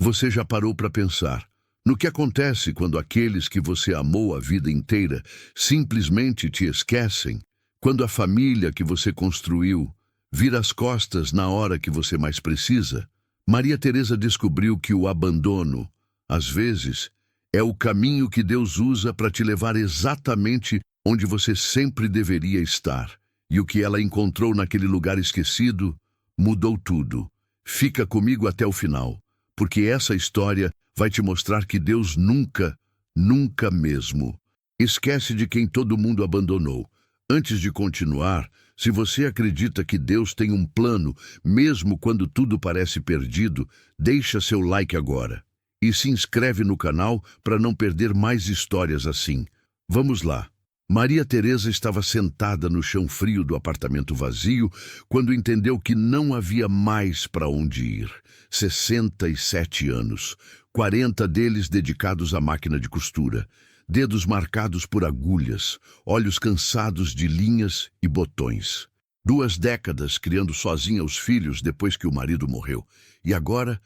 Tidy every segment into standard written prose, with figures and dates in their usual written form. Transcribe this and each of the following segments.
Você já parou para pensar no que acontece quando aqueles que você amou a vida inteira simplesmente te esquecem? Quando a família que você construiu vira as costas na hora que você mais precisa? Maria Teresa descobriu que o abandono, às vezes, é o caminho que Deus usa para te levar exatamente onde você sempre deveria estar. E o que ela encontrou naquele lugar esquecido mudou tudo. Fica comigo até o final, porque essa história vai te mostrar que Deus nunca, nunca mesmo esquece de quem todo mundo abandonou. Antes de continuar, se você acredita que Deus tem um plano, mesmo quando tudo parece perdido, deixa seu like agora. E se inscreve no canal para não perder mais histórias assim. Vamos lá. Maria Teresa estava sentada no chão frio do apartamento vazio quando entendeu que não havia mais para onde ir. 67 anos, 40 deles dedicados à máquina de costura, dedos marcados por agulhas, olhos cansados de linhas e botões. 2 décadas criando sozinha os filhos depois que o marido morreu. E agora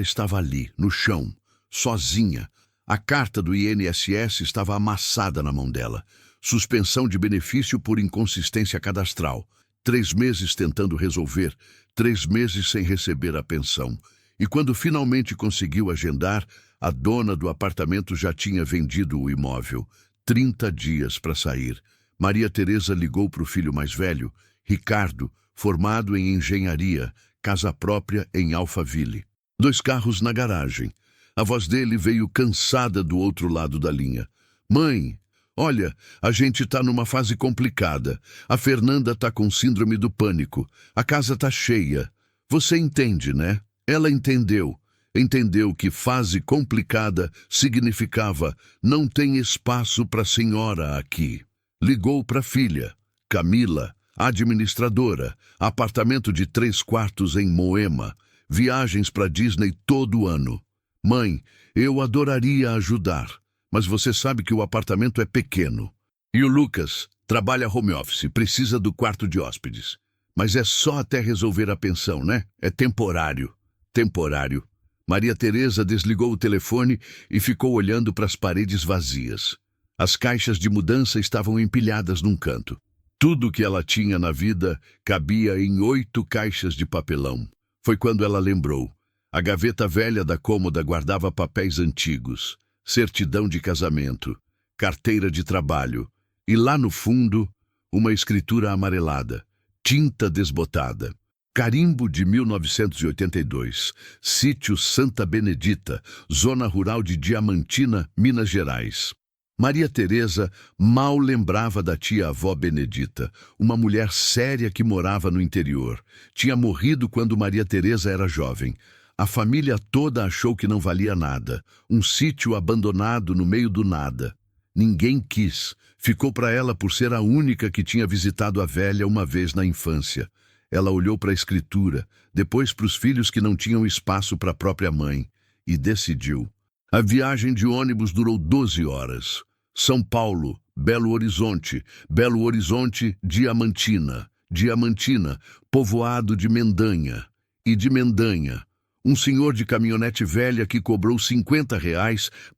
estava ali, no chão, sozinha. A carta do INSS estava amassada na mão dela. Suspensão de benefício por inconsistência cadastral. 3 meses tentando resolver, 3 meses sem receber a pensão. E quando finalmente conseguiu agendar, a dona do apartamento já tinha vendido o imóvel. 30 dias para sair. Maria Teresa ligou para o filho mais velho, Ricardo, formado em engenharia, casa própria em Alphaville. 2 carros na garagem. A voz dele veio cansada do outro lado da linha. Mãe, olha, a gente tá numa fase complicada. A Fernanda tá com síndrome do pânico. A casa tá cheia. Você entende, né? Ela entendeu. Entendeu que fase complicada significava não tem espaço para a senhora aqui. Ligou para a filha, Camila, administradora, apartamento de 3 quartos em Moema, viagens para Disney todo ano. Mãe, eu adoraria ajudar, mas você sabe que o apartamento é pequeno. E o Lucas trabalha home office, precisa do quarto de hóspedes. Mas é só até resolver a pensão, né? É temporário. Temporário. Maria Teresa desligou o telefone e ficou olhando para as paredes vazias. As caixas de mudança estavam empilhadas num canto. Tudo que ela tinha na vida cabia em 8 caixas de papelão. Foi quando ela lembrou. A gaveta velha da cômoda guardava papéis antigos, certidão de casamento, carteira de trabalho e lá no fundo, uma escritura amarelada, tinta desbotada. Carimbo de 1982, sítio Santa Benedita, zona rural de Diamantina, Minas Gerais. Maria Teresa mal lembrava da tia-avó Benedita, uma mulher séria que morava no interior. Tinha morrido quando Maria Teresa era jovem. A família toda achou que não valia nada. Um sítio abandonado no meio do nada. Ninguém quis. Ficou para ela por ser a única que tinha visitado a velha uma vez na infância. Ela olhou para a escritura, depois para os filhos que não tinham espaço para a própria mãe, e decidiu. A viagem de ônibus durou 12 horas. São Paulo, Belo Horizonte, Diamantina, Diamantina, povoado de Mendanha. E de Mendanha, um senhor de caminhonete velha que cobrou R$ 50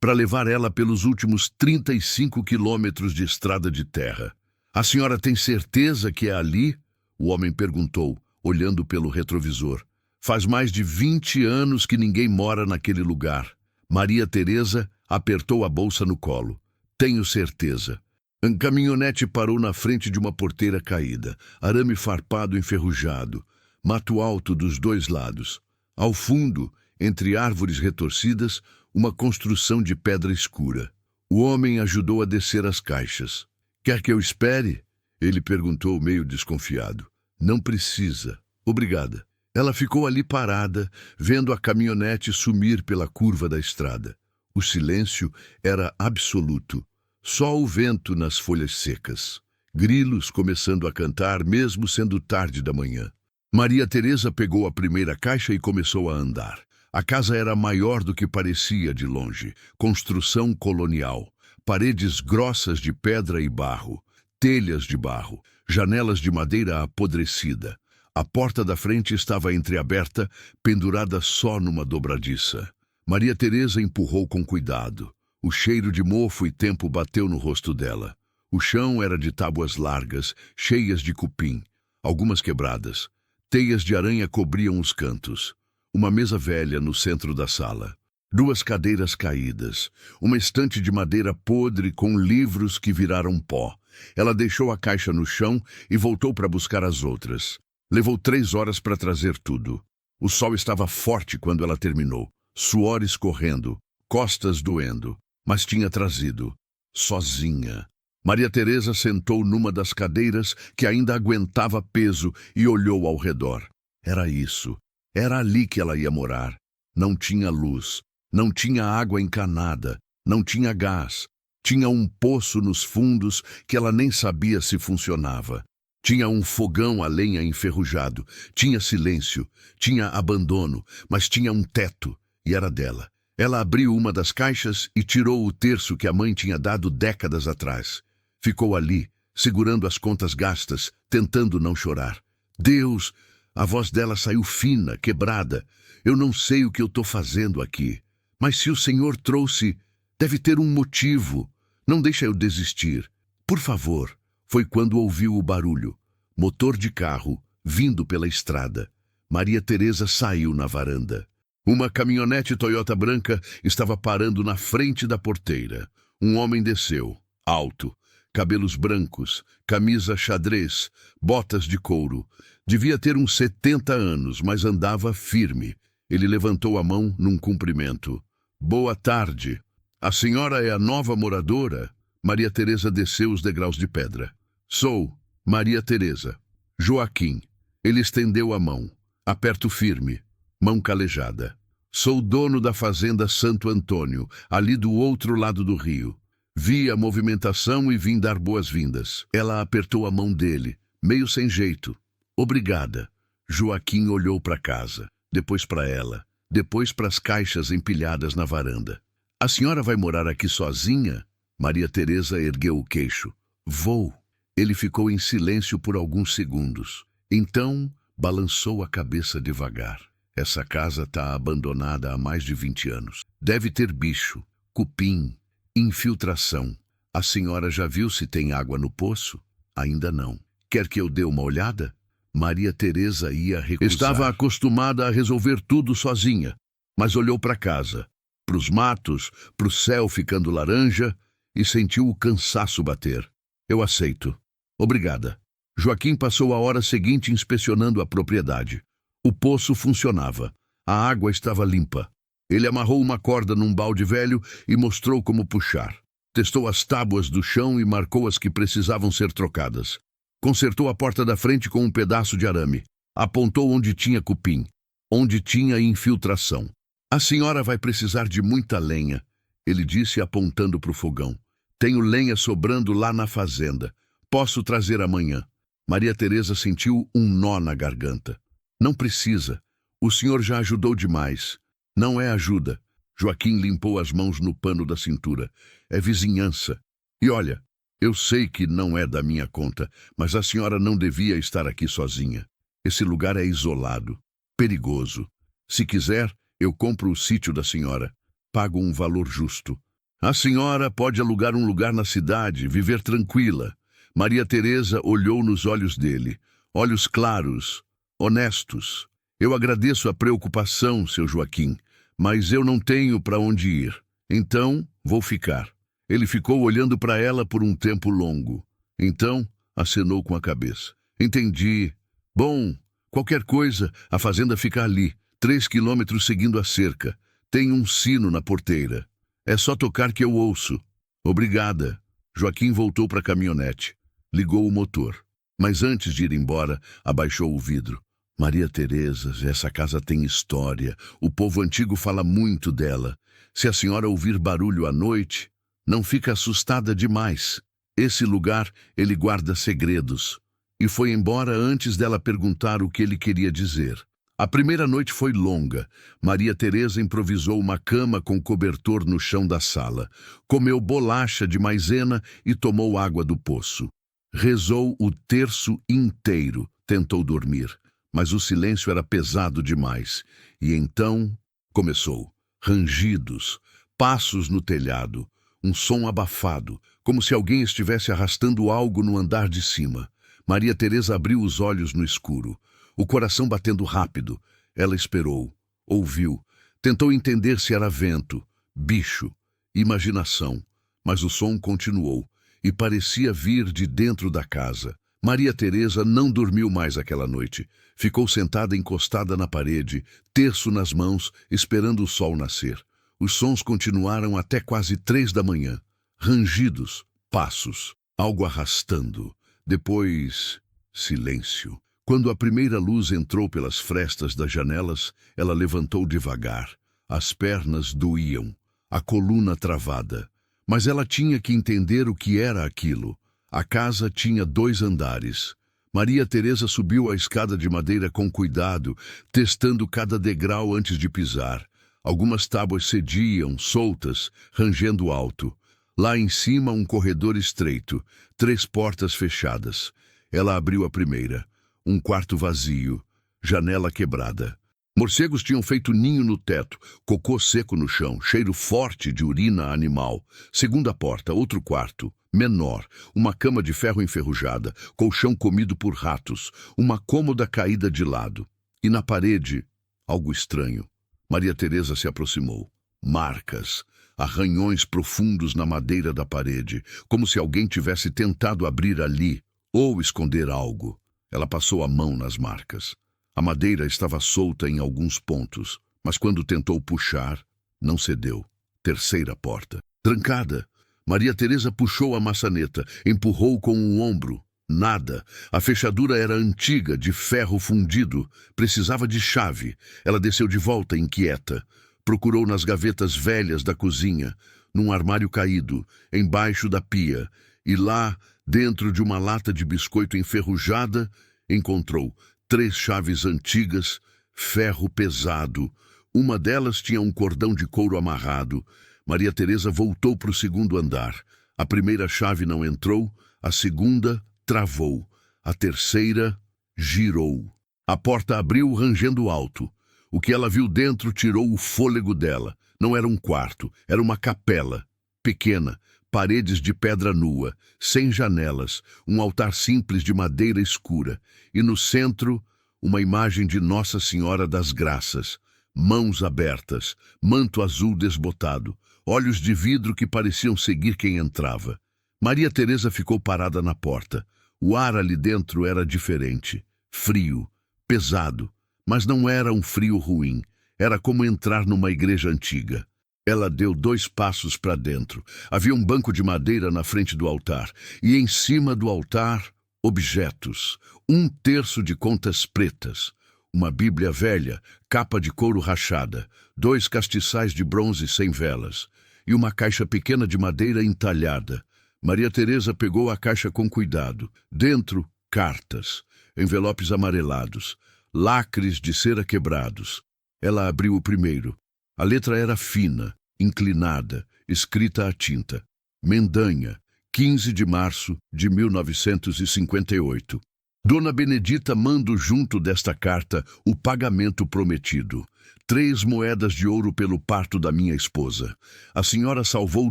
para levar ela pelos últimos 35 quilômetros de estrada de terra. A senhora tem certeza que é ali? O homem perguntou, olhando pelo retrovisor. Faz mais de 20 anos que ninguém mora naquele lugar. Maria Teresa apertou a bolsa no colo. Tenho certeza. Um caminhonete parou na frente de uma porteira caída, arame farpado enferrujado, mato alto dos 2 lados. Ao fundo, entre árvores retorcidas, uma construção de pedra escura. O homem ajudou a descer as caixas. Quer que eu espere? Ele perguntou meio desconfiado. Não precisa. Obrigada. Ela ficou ali parada, vendo a caminhonete sumir pela curva da estrada. O silêncio era absoluto. Só o vento nas folhas secas. Grilos começando a cantar, mesmo sendo tarde da manhã. Maria Teresa pegou a primeira caixa e começou a andar. A casa era maior do que parecia de longe. Construção colonial. Paredes grossas de pedra e barro. Telhas de barro. Janelas de madeira apodrecida. A porta da frente estava entreaberta, pendurada só numa dobradiça. Maria Teresa empurrou com cuidado. O cheiro de mofo e tempo bateu no rosto dela. O chão era de tábuas largas, cheias de cupim, algumas quebradas. Teias de aranha cobriam os cantos. Uma mesa velha no centro da sala. 2 cadeiras caídas. Uma estante de madeira podre com livros que viraram pó. Ela deixou a caixa no chão e voltou para buscar as outras. Levou 3 horas para trazer tudo. O sol estava forte quando ela terminou. Suor escorrendo, costas doendo. Mas tinha trazido. Sozinha. Maria Teresa sentou numa das cadeiras que ainda aguentava peso e olhou ao redor. Era isso. Era ali que ela ia morar. Não tinha luz. Não tinha água encanada. Não tinha gás. Tinha um poço nos fundos que ela nem sabia se funcionava. Tinha um fogão a lenha enferrujado. Tinha silêncio. Tinha abandono. Mas tinha um teto. E era dela. Ela abriu uma das caixas e tirou o terço que a mãe tinha dado décadas atrás. Ficou ali, segurando as contas gastas, tentando não chorar. Deus! A voz dela saiu fina, quebrada. Eu não sei o que eu estou fazendo aqui. Mas se o Senhor trouxe, deve ter um motivo. Não deixa eu desistir. Por favor. Foi quando ouviu o barulho. Motor de carro, vindo pela estrada. Maria Teresa saiu na varanda. Uma caminhonete Toyota branca estava parando na frente da porteira. Um homem desceu, alto, cabelos brancos, camisa xadrez, botas de couro. Devia ter uns 70 anos, mas andava firme. Ele levantou a mão num cumprimento. Boa tarde. A senhora é a nova moradora? Maria Teresa desceu os degraus de pedra. Sou Maria Teresa. Joaquim. Ele estendeu a mão. Aperto firme. Mão calejada. Sou dono da fazenda Santo Antônio, ali do outro lado do rio. Vi a movimentação e vim dar boas-vindas. Ela apertou a mão dele, meio sem jeito. Obrigada. Joaquim olhou para casa, depois para ela, depois para as caixas empilhadas na varanda. A senhora vai morar aqui sozinha? Maria Teresa ergueu o queixo. Vou. Ele ficou em silêncio por alguns segundos. Então, balançou a cabeça devagar. Essa casa está abandonada há mais de 20 anos. Deve ter bicho, cupim, infiltração. A senhora já viu se tem água no poço? Ainda não. Quer que eu dê uma olhada? Maria Teresa ia recusar. Estava acostumada a resolver tudo sozinha, mas olhou para casa, para os matos, para o céu ficando laranja e sentiu o cansaço bater. Eu aceito. Obrigada. Joaquim passou a hora seguinte inspecionando a propriedade. O poço funcionava. A água estava limpa. Ele amarrou uma corda num balde velho e mostrou como puxar. Testou as tábuas do chão e marcou as que precisavam ser trocadas. Consertou a porta da frente com um pedaço de arame. Apontou onde tinha cupim, onde tinha infiltração. A senhora vai precisar de muita lenha, ele disse apontando para o fogão. Tenho lenha sobrando lá na fazenda. Posso trazer amanhã. Maria Teresa sentiu um nó na garganta. Não precisa. O senhor já ajudou demais. Não é ajuda. Joaquim limpou as mãos no pano da cintura. É vizinhança. E olha, eu sei que não é da minha conta, mas a senhora não devia estar aqui sozinha. Esse lugar é isolado, perigoso. Se quiser, eu compro o sítio da senhora. Pago um valor justo. A senhora pode alugar um lugar na cidade, viver tranquila. Maria Teresa olhou nos olhos dele. Olhos claros, honestos. Eu agradeço a preocupação, seu Joaquim, mas eu não tenho para onde ir. Então, vou ficar. Ele ficou olhando para ela por um tempo longo. Então, acenou com a cabeça. Entendi. Bom, qualquer coisa, a fazenda fica ali, 3 quilômetros seguindo a cerca. Tem um sino na porteira. É só tocar que eu ouço. Obrigada. Joaquim voltou para a caminhonete. Ligou o motor. Mas antes de ir embora, abaixou o vidro. Maria Teresa, essa casa tem história. O povo antigo fala muito dela. Se a senhora ouvir barulho à noite, não fica assustada demais. Esse lugar, ele guarda segredos. E foi embora antes dela perguntar o que ele queria dizer. A primeira noite foi longa. Maria Teresa improvisou uma cama com cobertor no chão da sala. Comeu bolacha de maisena e tomou água do poço. Rezou o terço inteiro. Tentou dormir. Mas o silêncio era pesado demais. E então começou. rangidos, passos no telhado, um som abafado, como se alguém estivesse arrastando algo no andar de cima. Maria Teresa abriu os olhos no escuro, o coração batendo rápido. Ela esperou, ouviu, tentou entender se era vento, bicho, imaginação, mas o som continuou e parecia vir de dentro da casa. Maria Teresa não dormiu mais aquela noite. Ficou sentada encostada na parede, terço nas mãos, esperando o sol nascer. Os sons continuaram até quase 3 da manhã. Rangidos, passos, algo arrastando. Depois, silêncio. Quando a primeira luz entrou pelas frestas das janelas, ela levantou devagar. As pernas doíam, a coluna travada. Mas ela tinha que entender o que era aquilo. A casa tinha 2 andares. Maria Teresa subiu a escada de madeira com cuidado, testando cada degrau antes de pisar. Algumas tábuas cediam, soltas, rangendo alto. Lá em cima, um corredor estreito, 3 portas fechadas. Ela abriu a primeira. Um quarto vazio, janela quebrada. Morcegos tinham feito ninho no teto, cocô seco no chão, cheiro forte de urina animal. Segunda porta, outro quarto, menor, uma cama de ferro enferrujada, colchão comido por ratos, uma cômoda caída de lado. E na parede, algo estranho. Maria Teresa se aproximou. Marcas, arranhões profundos na madeira da parede, como se alguém tivesse tentado abrir ali ou esconder algo. Ela passou a mão nas marcas. A madeira estava solta em alguns pontos, mas quando tentou puxar, não cedeu. Terceira porta. Trancada. Maria Teresa puxou a maçaneta, empurrou com o ombro. Nada. A fechadura era antiga, de ferro fundido. Precisava de chave. Ela desceu de volta, inquieta. Procurou nas gavetas velhas da cozinha, num armário caído, embaixo da pia, e lá, dentro de uma lata de biscoito enferrujada, encontrou 3 chaves antigas, ferro pesado. Uma delas tinha um cordão de couro amarrado. Maria Teresa voltou para o segundo andar. A primeira chave não entrou, a segunda travou, a terceira girou. A porta abriu rangendo alto. O que ela viu dentro tirou o fôlego dela. Não era um quarto, era uma capela, pequena, paredes de pedra nua, sem janelas, um altar simples de madeira escura, e no centro, uma imagem de Nossa Senhora das Graças, mãos abertas, manto azul desbotado, olhos de vidro que pareciam seguir quem entrava. Maria Teresa ficou parada na porta. O ar ali dentro era diferente, frio, pesado, mas não era um frio ruim, era como entrar numa igreja antiga. Ela deu 2 passos para dentro. Havia um banco de madeira na frente do altar, e em cima do altar, objetos. 1/3 de contas pretas, uma Bíblia velha, capa de couro rachada, 2 castiçais de bronze sem velas, e uma caixa pequena de madeira entalhada. Maria Teresa pegou a caixa com cuidado. Dentro, cartas, envelopes amarelados, lacres de cera quebrados. Ela abriu o primeiro. A letra era fina, inclinada, escrita à tinta. Mendanha, 15 de março de 1958. Dona Benedita manda junto desta carta o pagamento prometido. 3 moedas de ouro pelo parto da minha esposa. A senhora salvou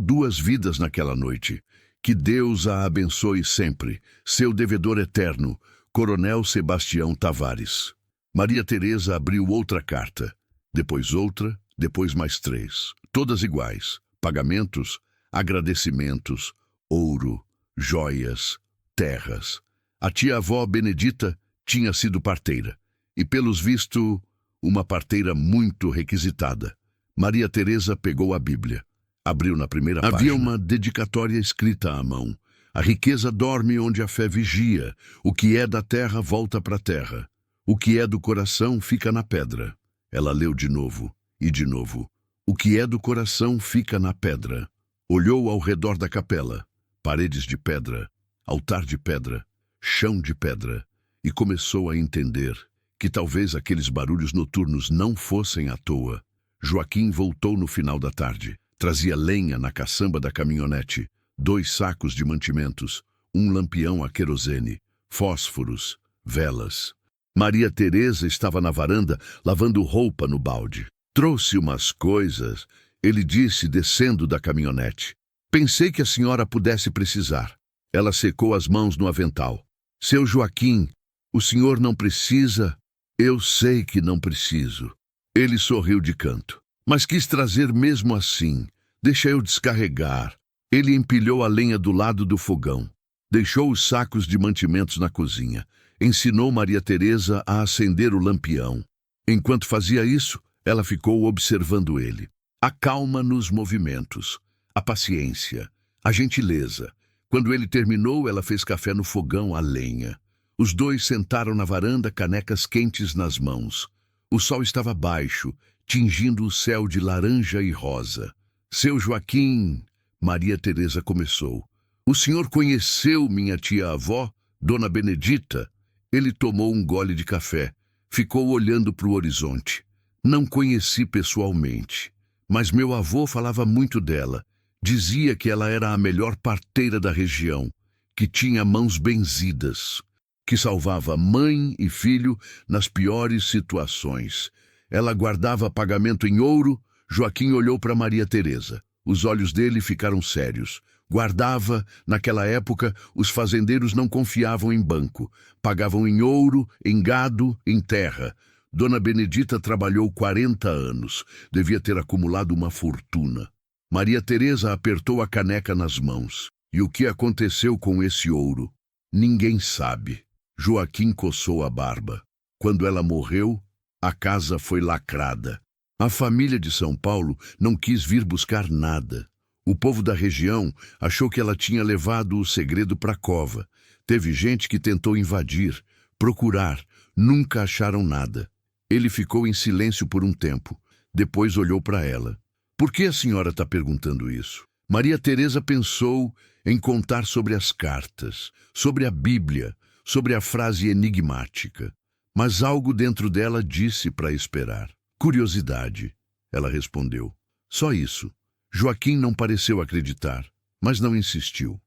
2 vidas naquela noite. Que Deus a abençoe sempre. Seu devedor eterno, Coronel Sebastião Tavares. Maria Teresa abriu outra carta. Depois outra, depois mais 3. Todas iguais. Pagamentos, agradecimentos, ouro, joias, terras. A tia-avó Benedita tinha sido parteira. E, pelos vistos, uma parteira muito requisitada. Maria Teresa pegou a Bíblia. Abriu na primeira página. Havia uma dedicatória escrita à mão. A riqueza dorme onde a fé vigia. O que é da terra volta para a terra. O que é do coração fica na pedra. Ela leu de novo e de novo. O que é do coração fica na pedra. Olhou ao redor da capela. Paredes de pedra, altar de pedra, chão de pedra. E começou a entender que talvez aqueles barulhos noturnos não fossem à toa. Joaquim voltou no final da tarde. Trazia lenha na caçamba da caminhonete, 2 sacos de mantimentos, um lampião a querosene, fósforos, velas. Maria Teresa estava na varanda lavando roupa no balde. Trouxe umas coisas, ele disse, descendo da caminhonete. Pensei que a senhora pudesse precisar. Ela secou as mãos no avental. Seu Joaquim, o senhor não precisa? Eu sei que não preciso. Ele sorriu de canto. Mas quis trazer mesmo assim. Deixa eu descarregar. Ele empilhou a lenha do lado do fogão. Deixou os sacos de mantimentos na cozinha. Ensinou Maria Teresa a acender o lampião. Enquanto fazia isso, ela ficou observando ele. A calma nos movimentos, a paciência, a gentileza. Quando ele terminou, ela fez café no fogão a lenha. Os dois sentaram na varanda, canecas quentes nas mãos. O sol estava baixo, tingindo o céu de laranja e rosa. Seu Joaquim, Maria Teresa começou. O senhor conheceu minha tia-avó, Dona Benedita? Ele tomou um gole de café. Ficou olhando para o horizonte. Não conheci pessoalmente, mas meu avô falava muito dela. Dizia que ela era a melhor parteira da região, que tinha mãos benzidas, que salvava mãe e filho nas piores situações. Ela guardava pagamento em ouro. Joaquim olhou para Maria Teresa. Os olhos dele ficaram sérios. Guardava, naquela época, os fazendeiros não confiavam em banco. Pagavam em ouro, em gado, em terra. Dona Benedita trabalhou 40 anos. Devia ter acumulado uma fortuna. Maria Teresa apertou a caneca nas mãos. E o que aconteceu com esse ouro? Ninguém sabe. Joaquim coçou a barba. Quando ela morreu, a casa foi lacrada. A família de São Paulo não quis vir buscar nada. O povo da região achou que ela tinha levado o segredo para a cova. Teve gente que tentou invadir, procurar, nunca acharam nada. Ele ficou em silêncio por um tempo. Depois olhou para ela. Por que a senhora está perguntando isso? Maria Teresa pensou em contar sobre as cartas, sobre a Bíblia, sobre a frase enigmática. Mas algo dentro dela disse para esperar. Curiosidade, ela respondeu. Só isso. Joaquim não pareceu acreditar, mas não insistiu.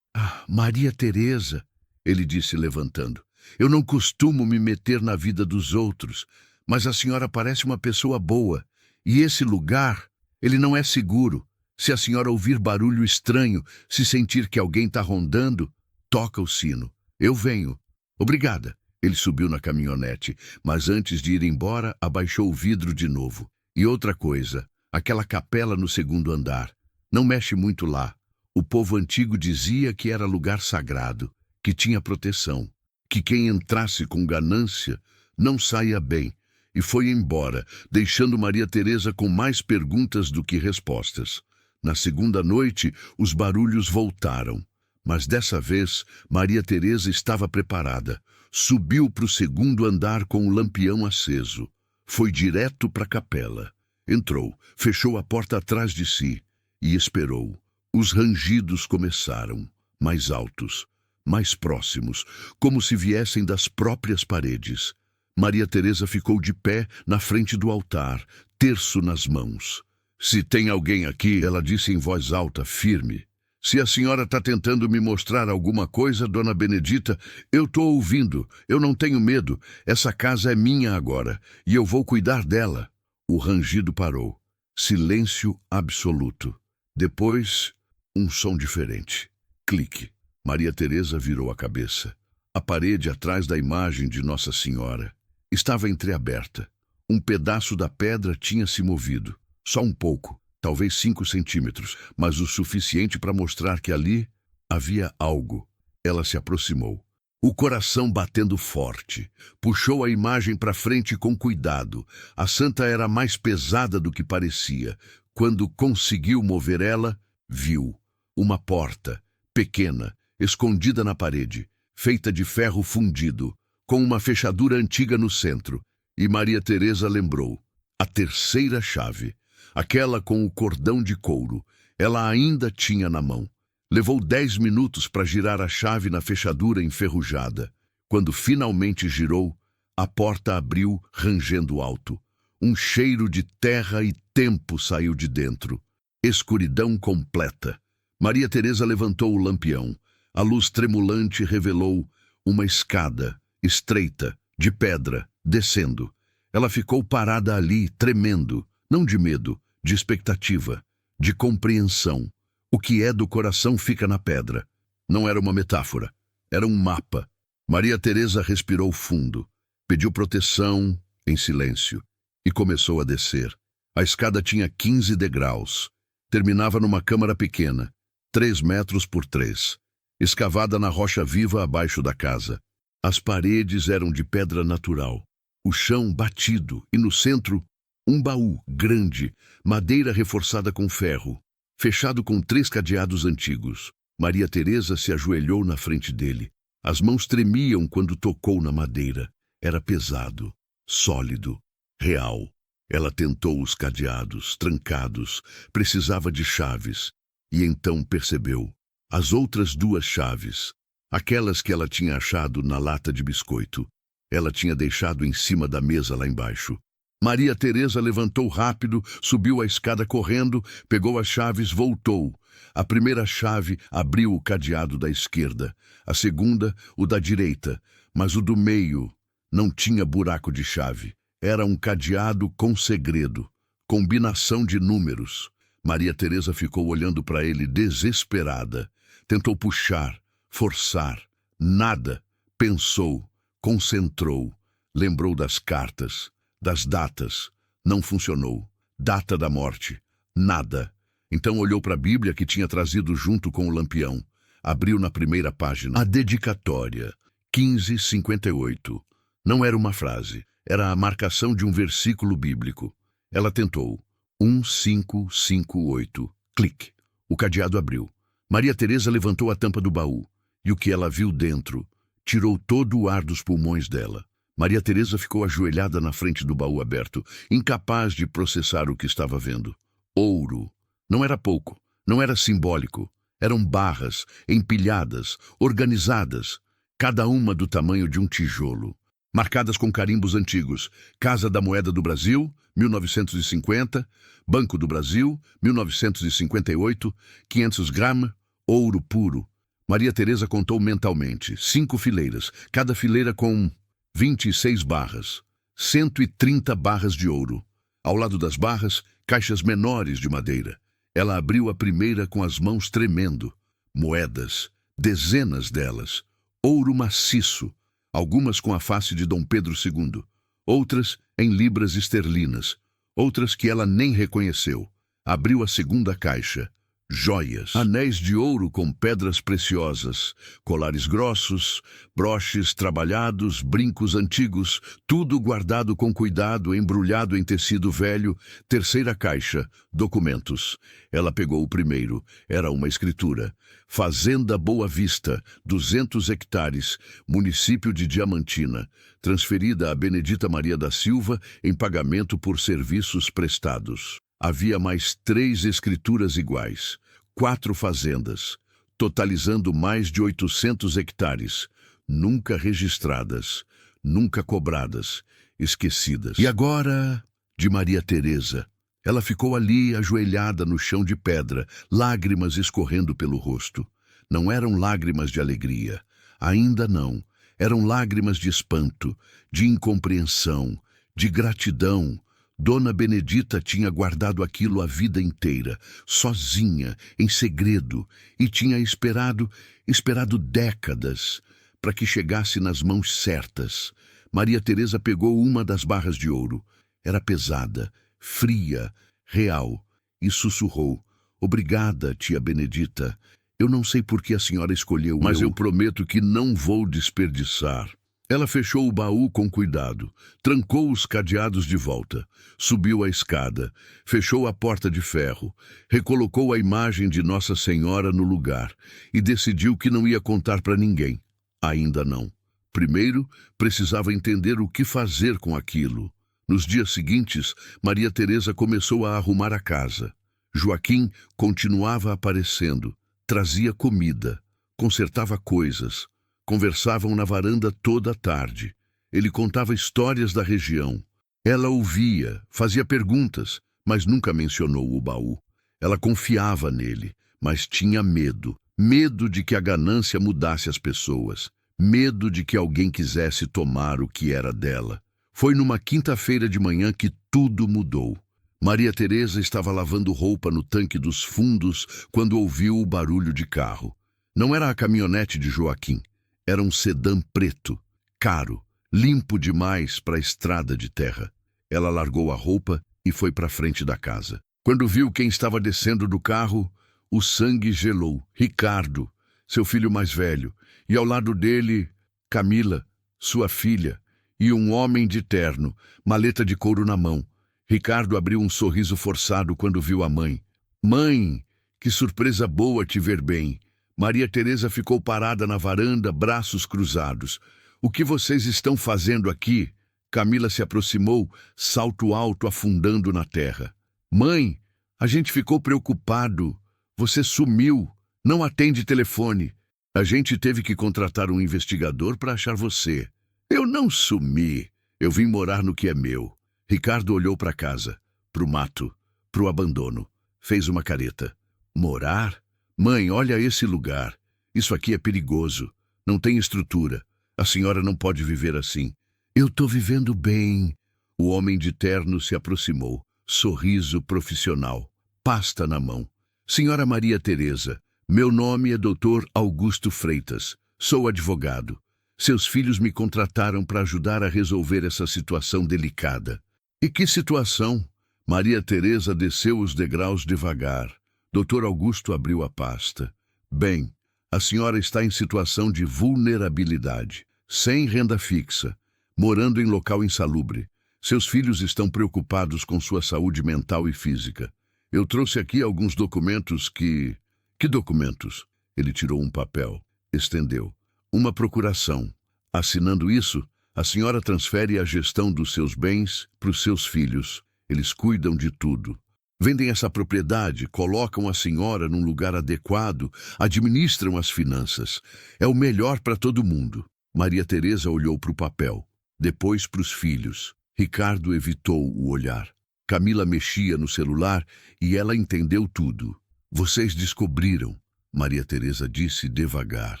Maria Teresa, ele disse levantando. Eu não costumo me meter na vida dos outros, mas a senhora parece uma pessoa boa. E esse lugar, ele não é seguro. Se a senhora ouvir barulho estranho, se sentir que alguém está rondando, toca o sino. Eu venho. Obrigada. Ele subiu na caminhonete, mas antes de ir embora, abaixou o vidro de novo. E outra coisa, aquela capela no segundo andar. Não mexe muito lá. O povo antigo dizia que era lugar sagrado, que tinha proteção, que quem entrasse com ganância não saía bem. E foi embora, deixando Maria Teresa com mais perguntas do que respostas. Na segunda noite, os barulhos voltaram. Mas dessa vez, Maria Teresa estava preparada. Subiu para o segundo andar com o lampião aceso. Foi direto para a capela. Entrou, fechou a porta atrás de si e esperou. Os rangidos começaram, mais altos, mais próximos, como se viessem das próprias paredes. Maria Teresa ficou de pé na frente do altar, terço nas mãos. Se tem alguém aqui, ela disse em voz alta, firme. Se a senhora está tentando me mostrar alguma coisa, Dona Benedita, eu estou ouvindo, eu não tenho medo. Essa casa é minha agora, e eu vou cuidar dela. O rangido parou. Silêncio absoluto. Depois, um som diferente. Clique. Maria Teresa virou a cabeça. A parede atrás da imagem de Nossa Senhora estava entreaberta. Um pedaço da pedra tinha se movido. Só um pouco. Talvez 5 centímetros, mas o suficiente para mostrar que ali havia algo. Ela se aproximou. O coração batendo forte. Puxou a imagem para frente com cuidado. A santa era mais pesada do que parecia. Quando conseguiu mover ela, viu uma porta, pequena, escondida na parede, feita de ferro fundido, com uma fechadura antiga no centro. E Maria Teresa lembrou. A terceira chave. Aquela com o cordão de couro, ela ainda tinha na mão. Levou 10 minutos para girar a chave na fechadura enferrujada. Quando finalmente girou, a porta abriu rangendo alto. Um cheiro de terra e tempo saiu de dentro. Escuridão completa. Maria Teresa levantou o lampião. A luz tremulante revelou uma escada, estreita, de pedra, descendo. Ela ficou parada ali, tremendo. Não de medo, de expectativa, de compreensão. O que é do coração fica na pedra. Não era uma metáfora, era um mapa. Maria Teresa respirou fundo, pediu proteção em silêncio e começou a descer. A escada tinha 15 degraus. Terminava numa câmara pequena, 3 metros por 3, escavada na rocha viva abaixo da casa. As paredes eram de pedra natural, o chão batido e no centro um baú grande, madeira reforçada com ferro, fechado com 3 cadeados antigos. Maria Teresa se ajoelhou na frente dele. As mãos tremiam quando tocou na madeira. Era pesado, sólido, real. Ela tentou os cadeados, trancados, precisava de chaves. E então percebeu. As outras 2 chaves, aquelas que ela tinha achado na lata de biscoito, ela tinha deixado em cima da mesa lá embaixo. Maria Teresa levantou rápido, subiu a escada correndo, pegou as chaves, voltou. A primeira chave abriu o cadeado da esquerda, a segunda, o da direita, mas o do meio não tinha buraco de chave. Era um cadeado com segredo, combinação de números. Maria Teresa ficou olhando para ele desesperada. Tentou puxar, forçar, nada. Pensou, concentrou, lembrou das cartas, das datas. Não funcionou. Data da morte, nada. Então olhou para a Bíblia que tinha trazido junto com o lampião. Abriu na primeira página. A dedicatória, 15:58. Não era uma frase, era a marcação de um versículo bíblico. Ela tentou. 1558. Clique. O cadeado abriu. Maria Teresa levantou a tampa do baú. E o que ela viu dentro tirou todo o ar dos pulmões dela. Maria Teresa ficou ajoelhada na frente do baú aberto, incapaz de processar o que estava vendo. Ouro. Não era pouco, não era simbólico. Eram barras, empilhadas, organizadas, cada uma do tamanho de um tijolo, marcadas com carimbos antigos. Casa da Moeda do Brasil, 1950, Banco do Brasil, 1958, 500 gramas, ouro puro. Maria Teresa contou mentalmente, 5 fileiras, cada fileira com 26 barras, 130 barras de ouro. Ao lado das barras, caixas menores de madeira. Ela abriu a primeira com as mãos tremendo. Moedas, dezenas delas, ouro maciço, algumas com a face de Dom Pedro II, outras em libras esterlinas, outras que ela nem reconheceu. Abriu a segunda caixa. Joias, anéis de ouro com pedras preciosas, colares grossos, broches trabalhados, brincos antigos, tudo guardado com cuidado, embrulhado em tecido velho. Terceira caixa, documentos. Ela pegou o primeiro, era uma escritura. Fazenda Boa Vista, 200 hectares, município de Diamantina, transferida a Benedita Maria da Silva em pagamento por serviços prestados. Havia mais 3 escrituras iguais, 4 fazendas, totalizando mais de 800 hectares, nunca registradas, nunca cobradas, esquecidas. E agora, de Maria Teresa, ela ficou ali ajoelhada no chão de pedra, lágrimas escorrendo pelo rosto. Não eram lágrimas de alegria, ainda não. Eram lágrimas de espanto, de incompreensão, de gratidão. Dona Benedita tinha guardado aquilo a vida inteira, sozinha, em segredo, e tinha esperado décadas para que chegasse nas mãos certas. Maria Teresa pegou uma das barras de ouro. Era pesada, fria, real, e sussurrou: "Obrigada, tia Benedita. Eu não sei por que a senhora escolheu, mas eu prometo que não vou desperdiçar." Ela fechou o baú com cuidado, trancou os cadeados de volta, subiu a escada, fechou a porta de ferro, recolocou a imagem de Nossa Senhora no lugar e decidiu que não ia contar para ninguém. Ainda não. Primeiro, precisava entender o que fazer com aquilo. Nos dias seguintes, Maria Teresa começou a arrumar a casa. Joaquim continuava aparecendo, trazia comida, consertava coisas. Conversavam na varanda toda a tarde. Ele contava histórias da região. Ela ouvia, fazia perguntas, mas nunca mencionou o baú. Ela confiava nele, mas tinha medo. Medo de que a ganância mudasse as pessoas. Medo de que alguém quisesse tomar o que era dela. Foi numa quinta-feira de manhã que tudo mudou. Maria Teresa estava lavando roupa no tanque dos fundos quando ouviu o barulho de carro. Não era a caminhonete de Joaquim. Era um sedã preto, caro, limpo demais para a estrada de terra. Ela largou a roupa e foi para a frente da casa. Quando viu quem estava descendo do carro, o sangue gelou. Ricardo, seu filho mais velho, e ao lado dele, Camila, sua filha, e um homem de terno, maleta de couro na mão. Ricardo abriu um sorriso forçado quando viu a mãe. Mãe, que surpresa boa te ver bem. Maria Teresa ficou parada na varanda, braços cruzados. O que vocês estão fazendo aqui? Camila se aproximou, salto alto afundando na terra. Mãe, a gente ficou preocupado. Você sumiu. Não atende telefone. A gente teve que contratar um investigador para achar você. Eu não sumi. Eu vim morar no que é meu. Ricardo olhou para casa, para o mato, para o abandono. Fez uma careta. Morar? Mãe, olha esse lugar. Isso aqui é perigoso. Não tem estrutura. A senhora não pode viver assim. Eu tô vivendo bem. O homem de terno se aproximou. Sorriso profissional. Pasta na mão. Senhora Maria Teresa, meu nome é Dr. Augusto Freitas. Sou advogado. Seus filhos me contrataram para ajudar a resolver essa situação delicada. E que situação? Maria Teresa desceu os degraus devagar. Dr. Augusto abriu a pasta. Bem, a senhora está em situação de vulnerabilidade, sem renda fixa, morando em local insalubre. Seus filhos estão preocupados com sua saúde mental e física. Eu trouxe aqui alguns documentos que... Que documentos? Ele tirou um papel, estendeu. Uma procuração. Assinando isso, a senhora transfere a gestão dos seus bens para os seus filhos. Eles cuidam de tudo. Vendem essa propriedade, colocam a senhora num lugar adequado, administram as finanças. É o melhor para todo mundo. Maria Teresa olhou para o papel, depois para os filhos. Ricardo evitou o olhar. Camila mexia no celular e ela entendeu tudo. Vocês descobriram, Maria Teresa disse devagar.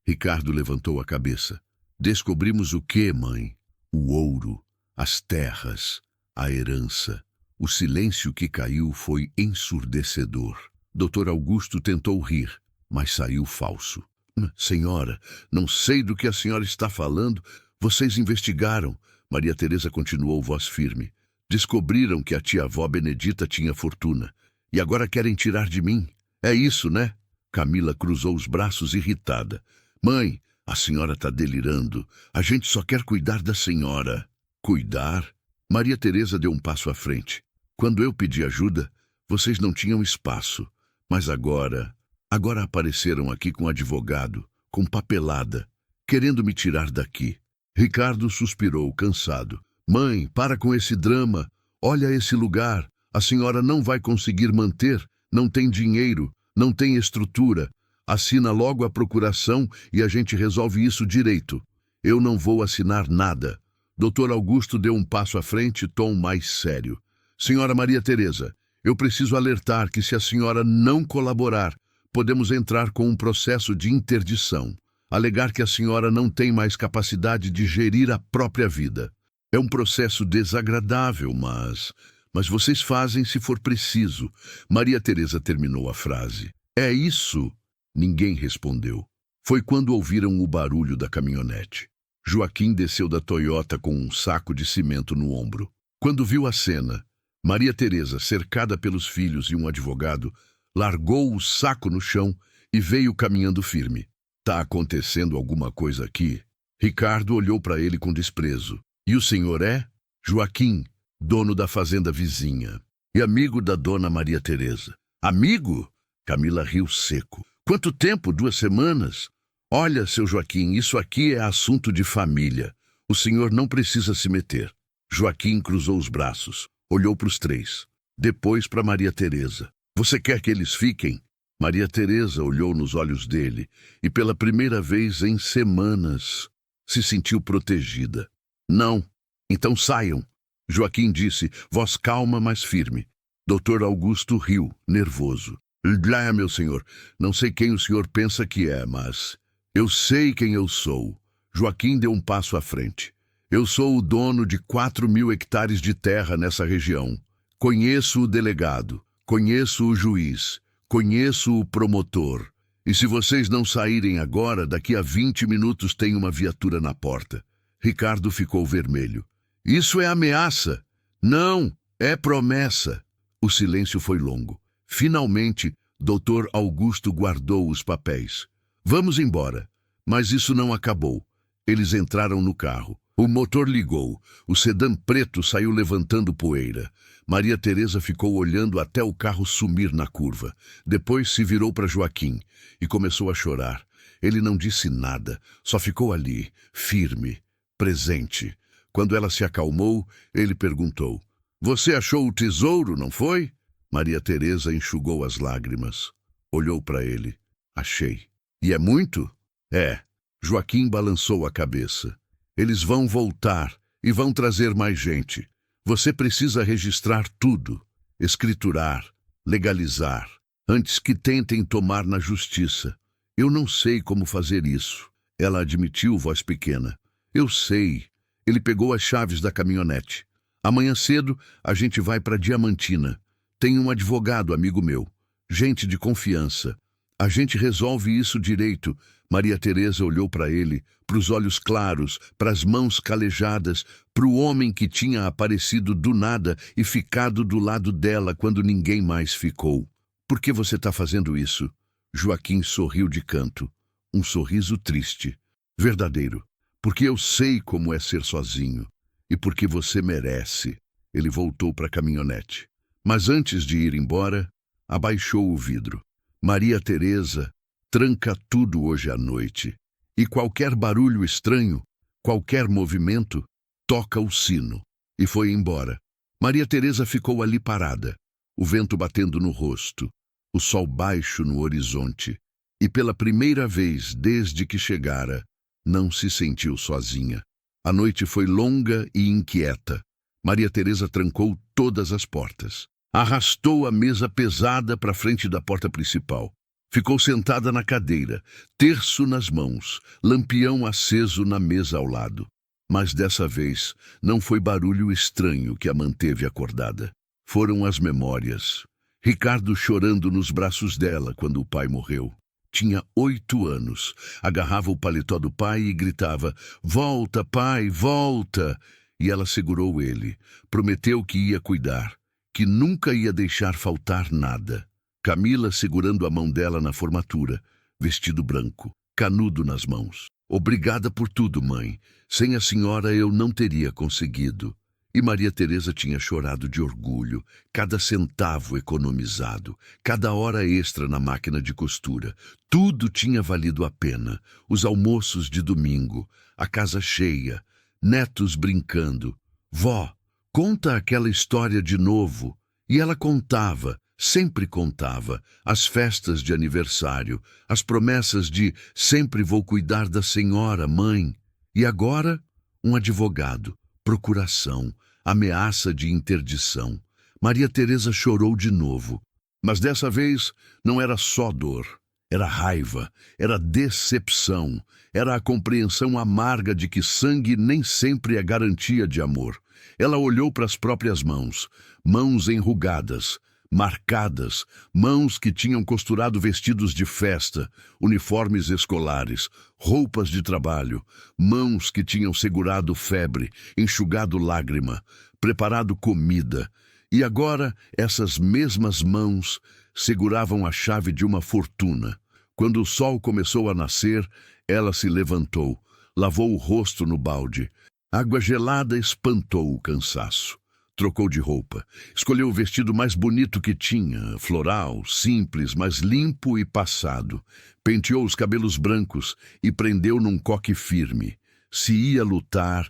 Ricardo levantou a cabeça. Descobrimos o quê, mãe? O ouro, as terras, a herança. O silêncio que caiu foi ensurdecedor. Dr. Augusto tentou rir, mas saiu falso. Senhora, não sei do que a senhora está falando. Vocês investigaram. Maria Teresa continuou voz firme. Descobriram que a tia-avó Benedita tinha fortuna. E agora querem tirar de mim. É isso, né? Camila cruzou os braços irritada. Mãe, a senhora está delirando. A gente só quer cuidar da senhora. Cuidar? Maria Teresa deu um passo à frente. Quando eu pedi ajuda, vocês não tinham espaço. Mas agora apareceram aqui com advogado, com papelada, querendo me tirar daqui. Ricardo suspirou, cansado. Mãe, para com esse drama. Olha esse lugar. A senhora não vai conseguir manter. Não tem dinheiro, não tem estrutura. Assina logo a procuração e a gente resolve isso direito. Eu não vou assinar nada. Dr. Augusto deu um passo à frente, tom mais sério. Senhora Maria Teresa, eu preciso alertar que se a senhora não colaborar, podemos entrar com um processo de interdição. Alegar que a senhora não tem mais capacidade de gerir a própria vida. É um processo desagradável, mas vocês fazem se for preciso. Maria Teresa terminou a frase. É isso? Ninguém respondeu. Foi quando ouviram o barulho da caminhonete. Joaquim desceu da Toyota com um saco de cimento no ombro. Quando viu a cena, Maria Teresa, cercada pelos filhos e um advogado, largou o saco no chão e veio caminhando firme. Tá acontecendo alguma coisa aqui? Ricardo olhou para ele com desprezo. E o senhor é? Joaquim, dono da fazenda vizinha e amigo da dona Maria Teresa. Amigo? Camila riu seco. Quanto tempo? 2 semanas? Olha, seu Joaquim, isso aqui é assunto de família. O senhor não precisa se meter. Joaquim cruzou os braços, olhou para os 3, depois para Maria Teresa. Você quer que eles fiquem? Maria Teresa olhou nos olhos dele e pela primeira vez em semanas se sentiu protegida. Não, então saiam. Joaquim disse, voz calma, mas firme. Dr. Augusto riu, nervoso. Lá, meu senhor, não sei quem o senhor pensa que é, mas eu sei quem eu sou. Joaquim deu um passo à frente. Eu sou o dono de 4.000 hectares de terra nessa região. Conheço o delegado, conheço o juiz, conheço o promotor. E se vocês não saírem agora, daqui a 20 minutos tem uma viatura na porta. Ricardo ficou vermelho. Isso é ameaça. Não, é promessa. O silêncio foi longo. Finalmente, Dr. Augusto guardou os papéis. Vamos embora. Mas isso não acabou. Eles entraram no carro. O motor ligou. O sedã preto saiu levantando poeira. Maria Teresa ficou olhando até o carro sumir na curva. Depois se virou para Joaquim e começou a chorar. Ele não disse nada, só ficou ali, firme, presente. Quando ela se acalmou, ele perguntou: "Você achou o tesouro, não foi?" Maria Teresa enxugou as lágrimas. Olhou para ele. "Achei." "E é muito?" "É." Joaquim balançou a cabeça. "Eles vão voltar e vão trazer mais gente. Você precisa registrar tudo, escriturar, legalizar, antes que tentem tomar na justiça." "Eu não sei como fazer isso." Ela admitiu, voz pequena. "Eu sei." Ele pegou as chaves da caminhonete. "Amanhã cedo a gente vai para Diamantina. Tem um advogado, amigo meu. Gente de confiança. A gente resolve isso direito." Maria Teresa olhou para ele, para os olhos claros, para as mãos calejadas, para o homem que tinha aparecido do nada e ficado do lado dela quando ninguém mais ficou. "Por que você está fazendo isso?" Joaquim sorriu de canto. Um sorriso triste. "Verdadeiro. Porque eu sei como é ser sozinho. E porque você merece." Ele voltou para a caminhonete. Mas antes de ir embora, abaixou o vidro. "Maria Teresa, tranca tudo hoje à noite. E qualquer barulho estranho, qualquer movimento, toca o sino." E foi embora. Maria Teresa ficou ali parada, o vento batendo no rosto, o sol baixo no horizonte. E pela primeira vez desde que chegara, não se sentiu sozinha. A noite foi longa e inquieta. Maria Teresa trancou todas as portas. Arrastou a mesa pesada para frente da porta principal. Ficou sentada na cadeira, terço nas mãos, lampião aceso na mesa ao lado. Mas dessa vez não foi barulho estranho que a manteve acordada. Foram as memórias. Ricardo chorando nos braços dela quando o pai morreu. Tinha 8 anos. Agarrava o paletó do pai e gritava: "Volta, pai, volta!" E ela segurou ele. Prometeu que ia cuidar, que nunca ia deixar faltar nada. Camila segurando a mão dela na formatura, vestido branco, canudo nas mãos. "Obrigada por tudo, mãe. Sem a senhora eu não teria conseguido." E Maria Teresa tinha chorado de orgulho, cada centavo economizado, cada hora extra na máquina de costura. Tudo tinha valido a pena. Os almoços de domingo, a casa cheia, netos brincando. "Vó, conta aquela história de novo." E ela contava, sempre contava, as festas de aniversário, as promessas de "sempre vou cuidar da senhora, mãe." E agora, um advogado, procuração, ameaça de interdição. Maria Teresa chorou de novo. Mas dessa vez não era só dor. Era raiva, era decepção, era a compreensão amarga de que sangue nem sempre é garantia de amor. Ela olhou para as próprias mãos, mãos enrugadas, marcadas, mãos que tinham costurado vestidos de festa, uniformes escolares, roupas de trabalho, mãos que tinham segurado febre, enxugado lágrima, preparado comida. E agora essas mesmas mãos seguravam a chave de uma fortuna. Quando o sol começou a nascer, ela se levantou, lavou o rosto no balde. Água gelada espantou o cansaço. Trocou de roupa, escolheu o vestido mais bonito que tinha, floral, simples, mas limpo e passado. Penteou os cabelos brancos e prendeu num coque firme. Se ia lutar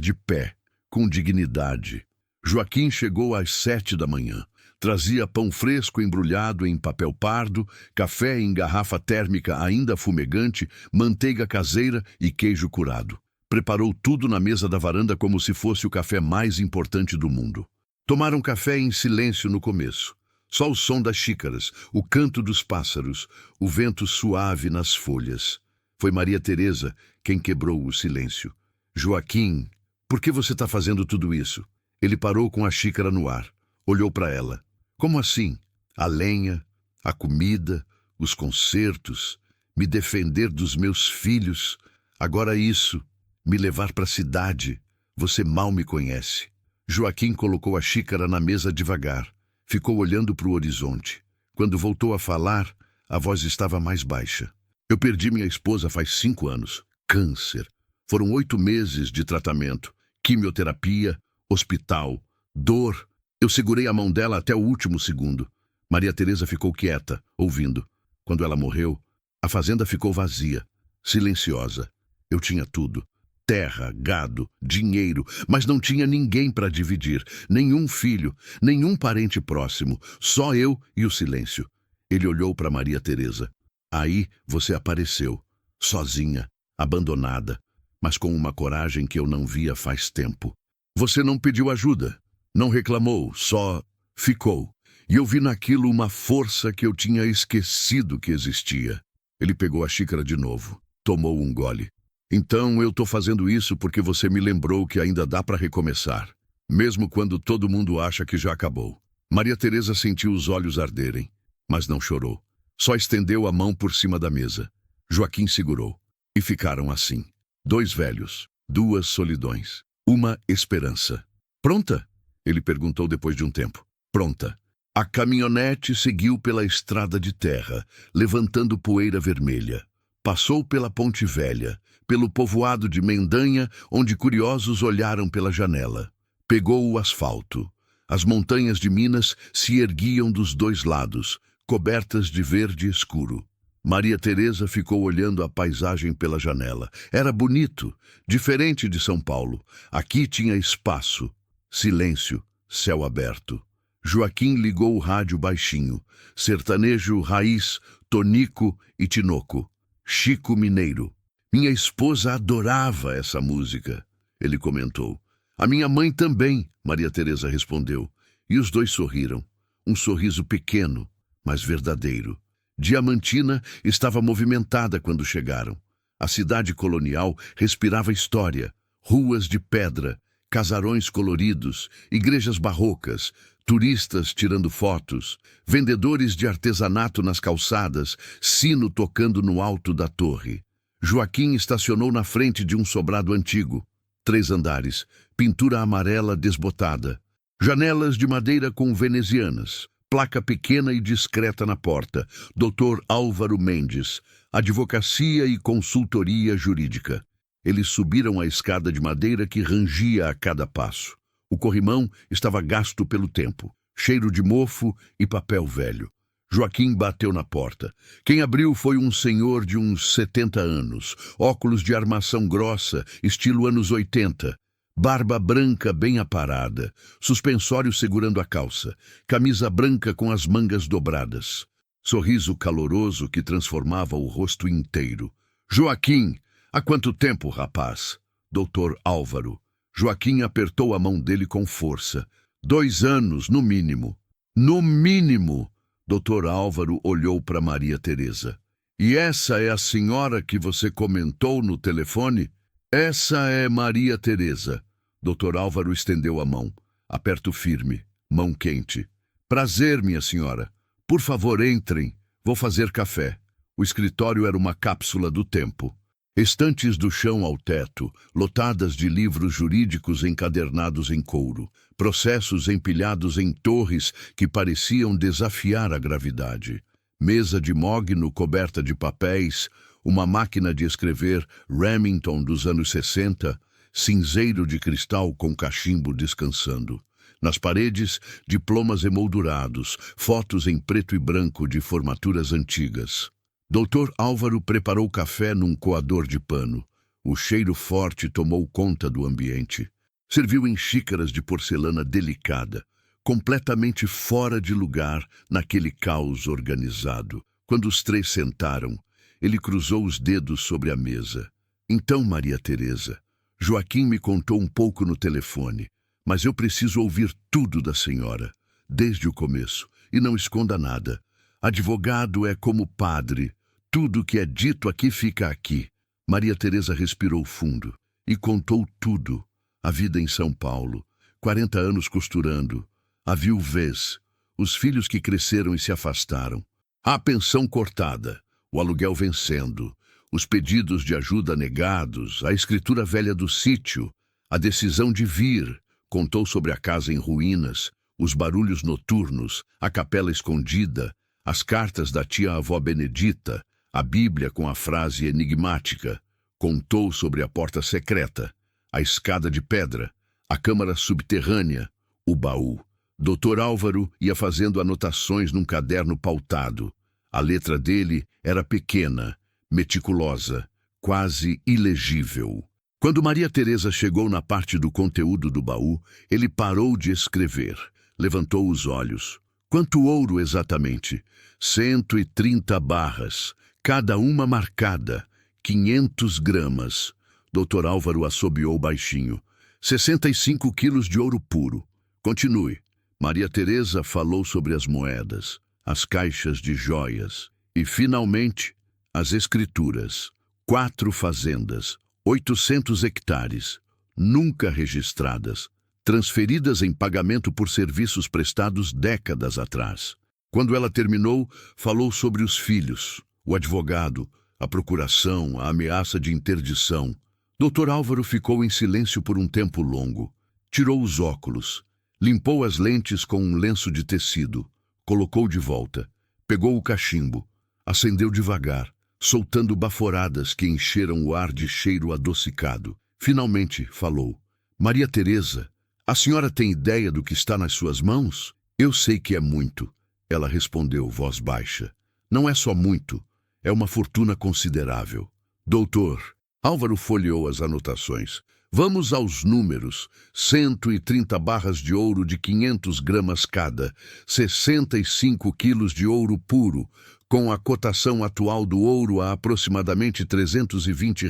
de pé, com dignidade. Joaquim chegou às 7 da manhã. Trazia pão fresco embrulhado em papel pardo, café em garrafa térmica ainda fumegante, manteiga caseira e queijo curado. Preparou tudo na mesa da varanda como se fosse o café mais importante do mundo. Tomaram café em silêncio no começo. Só o som das xícaras, o canto dos pássaros, o vento suave nas folhas. Foi Maria Teresa quem quebrou o silêncio. "Joaquim, por que você está fazendo tudo isso?" Ele parou com a xícara no ar. Olhou para ela. Como assim? A lenha, a comida, os concertos, me defender dos meus filhos. Agora isso, me levar para a cidade. Você mal me conhece. Joaquim colocou a xícara na mesa devagar. Ficou olhando para o horizonte. Quando voltou a falar, a voz estava mais baixa. Eu perdi minha esposa faz 5 anos. Câncer. Foram 8 meses de tratamento. Quimioterapia, hospital, dor. Eu segurei a mão dela até o último segundo. Maria Teresa ficou quieta, ouvindo. Quando ela morreu, a fazenda ficou vazia, silenciosa. Eu tinha tudo. Terra, gado, dinheiro, mas não tinha ninguém para dividir. Nenhum filho, nenhum parente próximo. Só eu e o silêncio. Ele olhou para Maria Teresa. Aí você apareceu, sozinha, abandonada, mas com uma coragem que eu não via faz tempo. Você não pediu ajuda, não reclamou, só ficou. E eu vi naquilo uma força que eu tinha esquecido que existia. Ele pegou a xícara de novo, tomou um gole. Então eu tô fazendo isso porque você me lembrou que ainda dá para recomeçar, mesmo quando todo mundo acha que já acabou. Maria Teresa sentiu os olhos arderem, mas não chorou. Só estendeu a mão por cima da mesa. Joaquim segurou. E ficaram assim. 2 velhos, 2 solidões, uma esperança. Pronta? Ele perguntou depois de um tempo. Pronta. A caminhonete seguiu pela estrada de terra, levantando poeira vermelha. Passou pela Ponte Velha, pelo povoado de Mendanha, onde curiosos olharam pela janela. Pegou o asfalto. As montanhas de Minas se erguiam dos 2 lados, cobertas de verde escuro. Maria Teresa ficou olhando a paisagem pela janela. Era bonito, diferente de São Paulo. Aqui tinha espaço, silêncio, céu aberto. Joaquim ligou o rádio baixinho. Sertanejo, raiz, tonico e tinoco. Chico Mineiro. Minha esposa adorava essa música, ele comentou. A minha mãe também, Maria Teresa respondeu. E os 2 sorriram. Um sorriso pequeno, mas verdadeiro. Diamantina estava movimentada quando chegaram. A cidade colonial respirava história. Ruas de pedra, casarões coloridos, igrejas barrocas, turistas tirando fotos, vendedores de artesanato nas calçadas, sino tocando no alto da torre. Joaquim estacionou na frente de um sobrado antigo. 3 andares, pintura amarela desbotada. Janelas de madeira com venezianas. Placa pequena e discreta na porta. Dr. Álvaro Mendes. Advocacia e consultoria jurídica. Eles subiram a escada de madeira que rangia a cada passo. O corrimão estava gasto pelo tempo. Cheiro de mofo e papel velho. Joaquim bateu na porta. Quem abriu foi um senhor de uns 70 anos. Óculos de armação grossa, estilo anos 80. Barba branca bem aparada, suspensório segurando a calça, camisa branca com as mangas dobradas. Sorriso caloroso que transformava o rosto inteiro. Joaquim, há quanto tempo, rapaz? Doutor Álvaro. Joaquim apertou a mão dele com força. 2 anos, no mínimo. No mínimo! Doutor Álvaro olhou para Maria Teresa. E essa é a senhora que você comentou no telefone? Essa é Maria Teresa. Dr. Álvaro estendeu a mão. Aperto firme, mão quente. Prazer, minha senhora. Por favor, entrem. Vou fazer café. O escritório era uma cápsula do tempo. Estantes do chão ao teto, lotadas de livros jurídicos encadernados em couro. Processos empilhados em torres que pareciam desafiar a gravidade. Mesa de mogno coberta de papéis, uma máquina de escrever Remington dos anos 60, cinzeiro de cristal com cachimbo descansando. Nas paredes, diplomas emoldurados, fotos em preto e branco de formaturas antigas. Doutor Álvaro preparou café num coador de pano. O cheiro forte tomou conta do ambiente. Serviu em xícaras de porcelana delicada, completamente fora de lugar naquele caos organizado. Quando os 3 sentaram, ele cruzou os dedos sobre a mesa. Então, Maria Teresa, Joaquim me contou um pouco no telefone, mas eu preciso ouvir tudo da senhora, desde o começo, e não esconda nada. Advogado é como padre, tudo que é dito aqui fica aqui. Maria Teresa respirou fundo e contou tudo. A vida em São Paulo, 40 anos costurando, a viuvez, os filhos que cresceram e se afastaram, a pensão cortada, o aluguel vencendo, os pedidos de ajuda negados, a escritura velha do sítio, a decisão de vir, contou sobre a casa em ruínas, os barulhos noturnos, a capela escondida, as cartas da tia-avó Benedita, a Bíblia com a frase enigmática, contou sobre a porta secreta, a escada de pedra, a câmara subterrânea, o baú. Dr. Álvaro ia fazendo anotações num caderno pautado. A letra dele era pequena, meticulosa, quase ilegível. Quando Maria Teresa chegou na parte do conteúdo do baú, ele parou de escrever. Levantou os olhos. Quanto ouro exatamente? 130 barras, cada uma marcada, 500 gramas. Dr. Álvaro assobiou baixinho. 65 quilos de ouro puro. Continue. Maria Teresa falou sobre as moedas, as caixas de joias e, finalmente, as escrituras. 4 fazendas, 800 hectares, nunca registradas, transferidas em pagamento por serviços prestados décadas atrás. Quando ela terminou, falou sobre os filhos, o advogado, a procuração, a ameaça de interdição. Dr. Álvaro ficou em silêncio por um tempo longo. Tirou os óculos, limpou as lentes com um lenço de tecido, colocou de volta, pegou o cachimbo, acendeu devagar, soltando baforadas que encheram o ar de cheiro adocicado. Finalmente falou. Maria Teresa, a senhora tem ideia do que está nas suas mãos? Eu sei que é muito, ela respondeu, voz baixa. Não é só muito, é uma fortuna considerável. Doutor, Álvaro folheou as anotações. Vamos aos números. 130 barras de ouro de 500 gramas cada, 65 quilos de ouro puro, com a cotação atual do ouro a aproximadamente R$ 320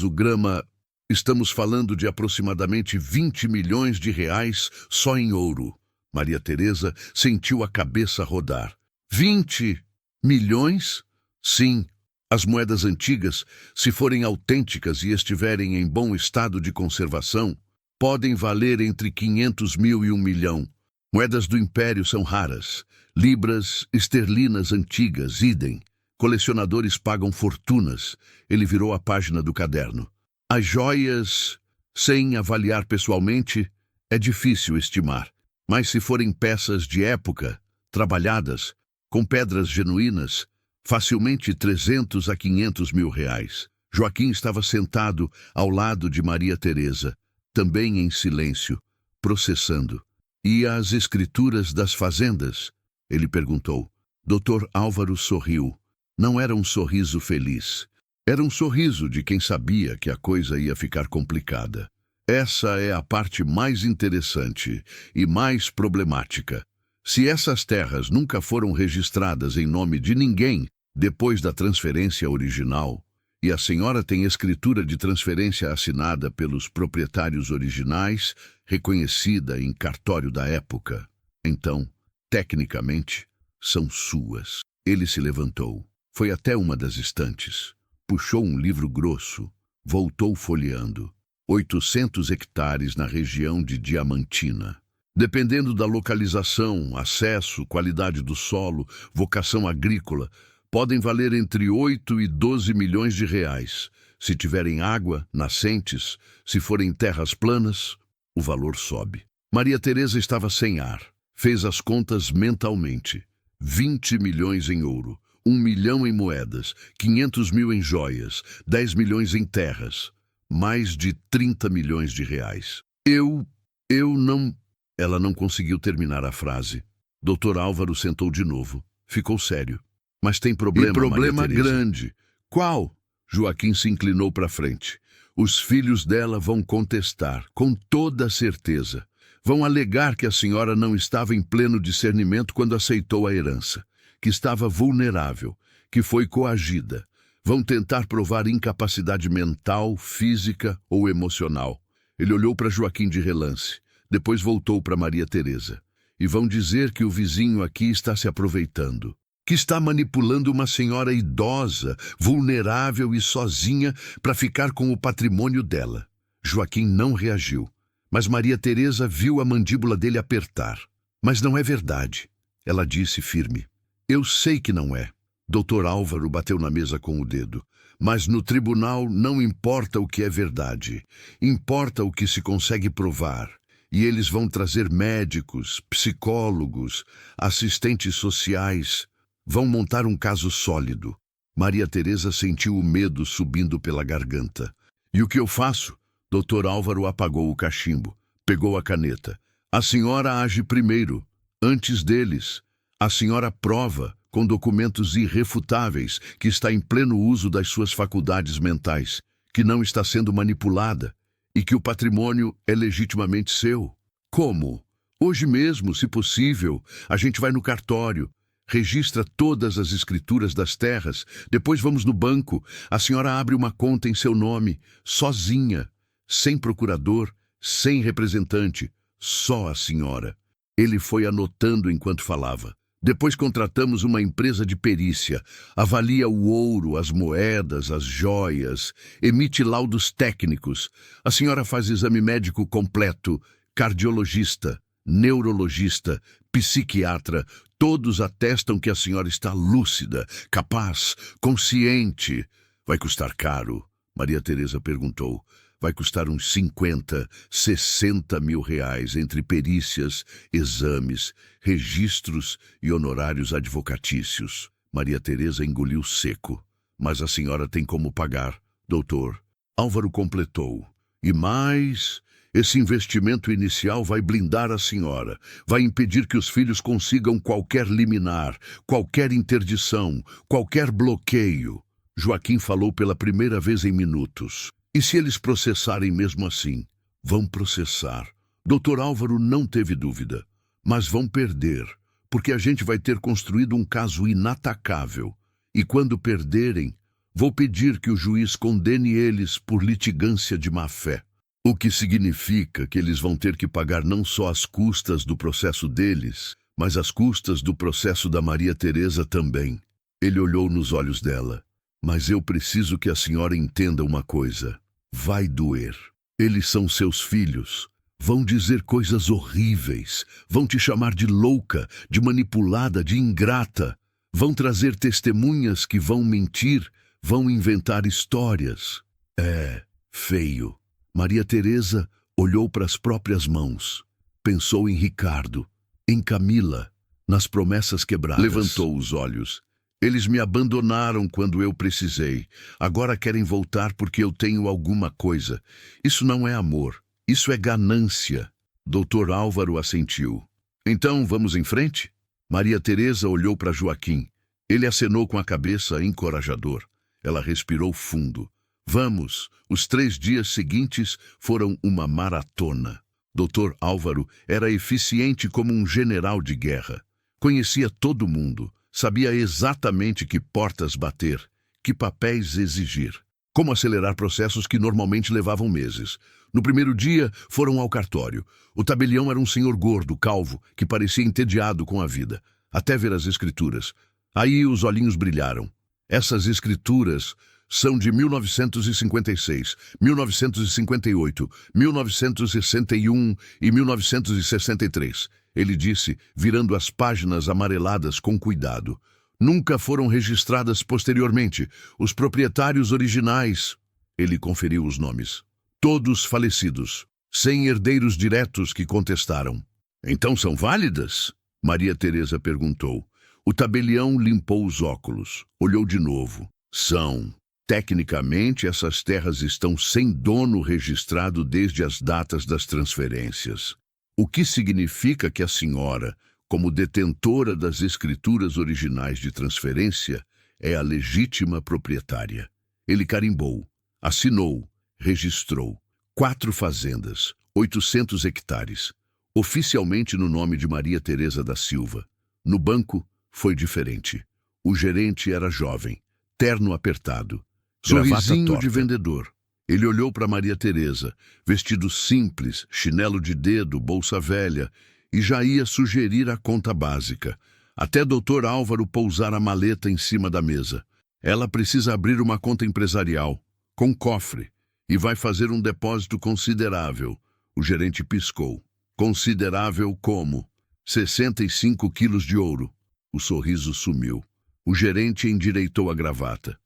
o grama. Estamos falando de aproximadamente 20 milhões de reais só em ouro. Maria Teresa sentiu a cabeça rodar. 20 milhões? Sim. As moedas antigas, se forem autênticas e estiverem em bom estado de conservação, podem valer entre 500 mil e 1 milhão. Moedas do Império são raras. Libras esterlinas antigas, idem. Colecionadores pagam fortunas. Ele virou a página do caderno. As joias, sem avaliar pessoalmente, é difícil estimar. Mas se forem peças de época, trabalhadas, com pedras genuínas, facilmente 300 a 500 mil reais. Joaquim estava sentado ao lado de Maria Teresa, também em silêncio, processando. E as escrituras das fazendas? Ele perguntou. Dr. Álvaro sorriu. Não era um sorriso feliz. Era um sorriso de quem sabia que a coisa ia ficar complicada. Essa é a parte mais interessante e mais problemática. Se essas terras nunca foram registradas em nome de ninguém depois da transferência original, e a senhora tem escritura de transferência assinada pelos proprietários originais, reconhecida em cartório da época, então, tecnicamente, são suas. Ele se levantou, foi até uma das estantes, puxou um livro grosso, voltou folheando. 800 hectares na região de Diamantina. Dependendo da localização, acesso, qualidade do solo, vocação agrícola, podem valer entre 8 e 12 milhões de reais. Se tiverem água, nascentes, se forem terras planas, o valor sobe. Maria Teresa estava sem ar. Fez as contas mentalmente. 20 milhões em ouro, 1 milhão em moedas, 500 mil em joias, 10 milhões em terras, mais de 30 milhões de reais. Eu não... Ela não conseguiu terminar a frase. Dr. Álvaro sentou de novo. Ficou sério. Mas tem problema, problema Maria Teresa. grande. Qual? Joaquim se inclinou para frente. Os filhos dela vão contestar, com toda certeza. Vão alegar que a senhora não estava em pleno discernimento quando aceitou a herança, que estava vulnerável, que foi coagida. Vão tentar provar incapacidade mental, física ou emocional. Ele olhou para Joaquim de relance, depois voltou para Maria Teresa. E vão dizer que o vizinho aqui está se aproveitando, que está manipulando uma senhora idosa, vulnerável e sozinha para ficar com o patrimônio dela. Joaquim não reagiu, mas Maria Teresa viu a mandíbula dele apertar. Mas não é verdade, ela disse firme. Eu sei que não é. Dr. Álvaro bateu na mesa com o dedo. Mas no tribunal não importa o que é verdade. Importa o que se consegue provar. E eles vão trazer médicos, psicólogos, assistentes sociais. Vão montar um caso sólido. Maria Teresa sentiu o medo subindo pela garganta. E o que eu faço? Dr. Álvaro apagou o cachimbo. Pegou a caneta. A senhora age primeiro, antes deles. A senhora prova, com documentos irrefutáveis, que está em pleno uso das suas faculdades mentais, que não está sendo manipulada e que o patrimônio é legitimamente seu. Como? Hoje mesmo, se possível, a gente vai no cartório, registra todas as escrituras das terras, depois vamos no banco, a senhora abre uma conta em seu nome, sozinha, sem procurador, sem representante, só a senhora. Ele foi anotando enquanto falava. Depois contratamos uma empresa de perícia, avalia o ouro, as moedas, as joias, emite laudos técnicos. A senhora faz exame médico completo, cardiologista, neurologista, psiquiatra, todos atestam que a senhora está lúcida, capaz, consciente. Vai custar caro? Maria Teresa perguntou. Vai custar uns 50, 60 mil reais entre perícias, exames, registros e honorários advocatícios. Maria Teresa engoliu seco. Mas a senhora tem como pagar, doutor. Álvaro completou. E mais, esse investimento inicial vai blindar a senhora, vai impedir que os filhos consigam qualquer liminar, qualquer interdição, qualquer bloqueio. Joaquim falou pela primeira vez em minutos. E se eles processarem mesmo assim? Vão processar. Dr. Álvaro não teve dúvida. Mas vão perder, porque a gente vai ter construído um caso inatacável. E quando perderem, vou pedir que o juiz condene eles por litigância de má-fé. O que significa que eles vão ter que pagar não só as custas do processo deles, mas as custas do processo da Maria Teresa também. Ele olhou nos olhos dela. Mas eu preciso que a senhora entenda uma coisa. Vai doer. Eles são seus filhos. Vão dizer coisas horríveis. Vão te chamar de louca, de manipulada, de ingrata. Vão trazer testemunhas que vão mentir, vão inventar histórias. É feio. Maria Teresa olhou para as próprias mãos. Pensou em Ricardo, em Camila, nas promessas quebradas. Levantou os olhos. Eles me abandonaram quando eu precisei. Agora querem voltar porque eu tenho alguma coisa. Isso não é amor. Isso é ganância. Dr. Álvaro assentiu. Então, vamos em frente? Maria Teresa olhou para Joaquim. Ele acenou com a cabeça, encorajador. Ela respirou fundo. Vamos. Os 3 dias seguintes foram uma maratona. Dr. Álvaro era eficiente como um general de guerra. Conhecia todo mundo. Sabia exatamente que portas bater, que papéis exigir, como acelerar processos que normalmente levavam meses. No primeiro dia, foram ao cartório. O tabelião era um senhor gordo, calvo, que parecia entediado com a vida, até ver as escrituras. Aí os olhinhos brilharam. Essas escrituras são de 1956, 1958, 1961 e 1963. Ele disse, virando as páginas amareladas com cuidado. Nunca foram registradas posteriormente. Os proprietários originais. Ele conferiu os nomes. Todos falecidos, sem herdeiros diretos que contestaram. Então são válidas? Maria Teresa perguntou. O tabelião limpou os óculos. Olhou de novo. São. Tecnicamente, essas terras estão sem dono registrado desde as datas das transferências. O que significa que a senhora, como detentora das escrituras originais de transferência, é a legítima proprietária. Ele carimbou, assinou, registrou. 4 fazendas, 800 hectares, oficialmente no nome de Maria Teresa da Silva. No banco, foi diferente. O gerente era jovem, terno apertado, sorrisinho de vendedor. Ele olhou para Maria Teresa, vestido simples, chinelo de dedo, bolsa velha, e já ia sugerir a conta básica. Até Dr. Álvaro pousar a maleta em cima da mesa. Ela precisa abrir uma conta empresarial, com cofre, e vai fazer um depósito considerável. O gerente piscou. Considerável como? 65 quilos de ouro. O sorriso sumiu. O gerente endireitou a gravata.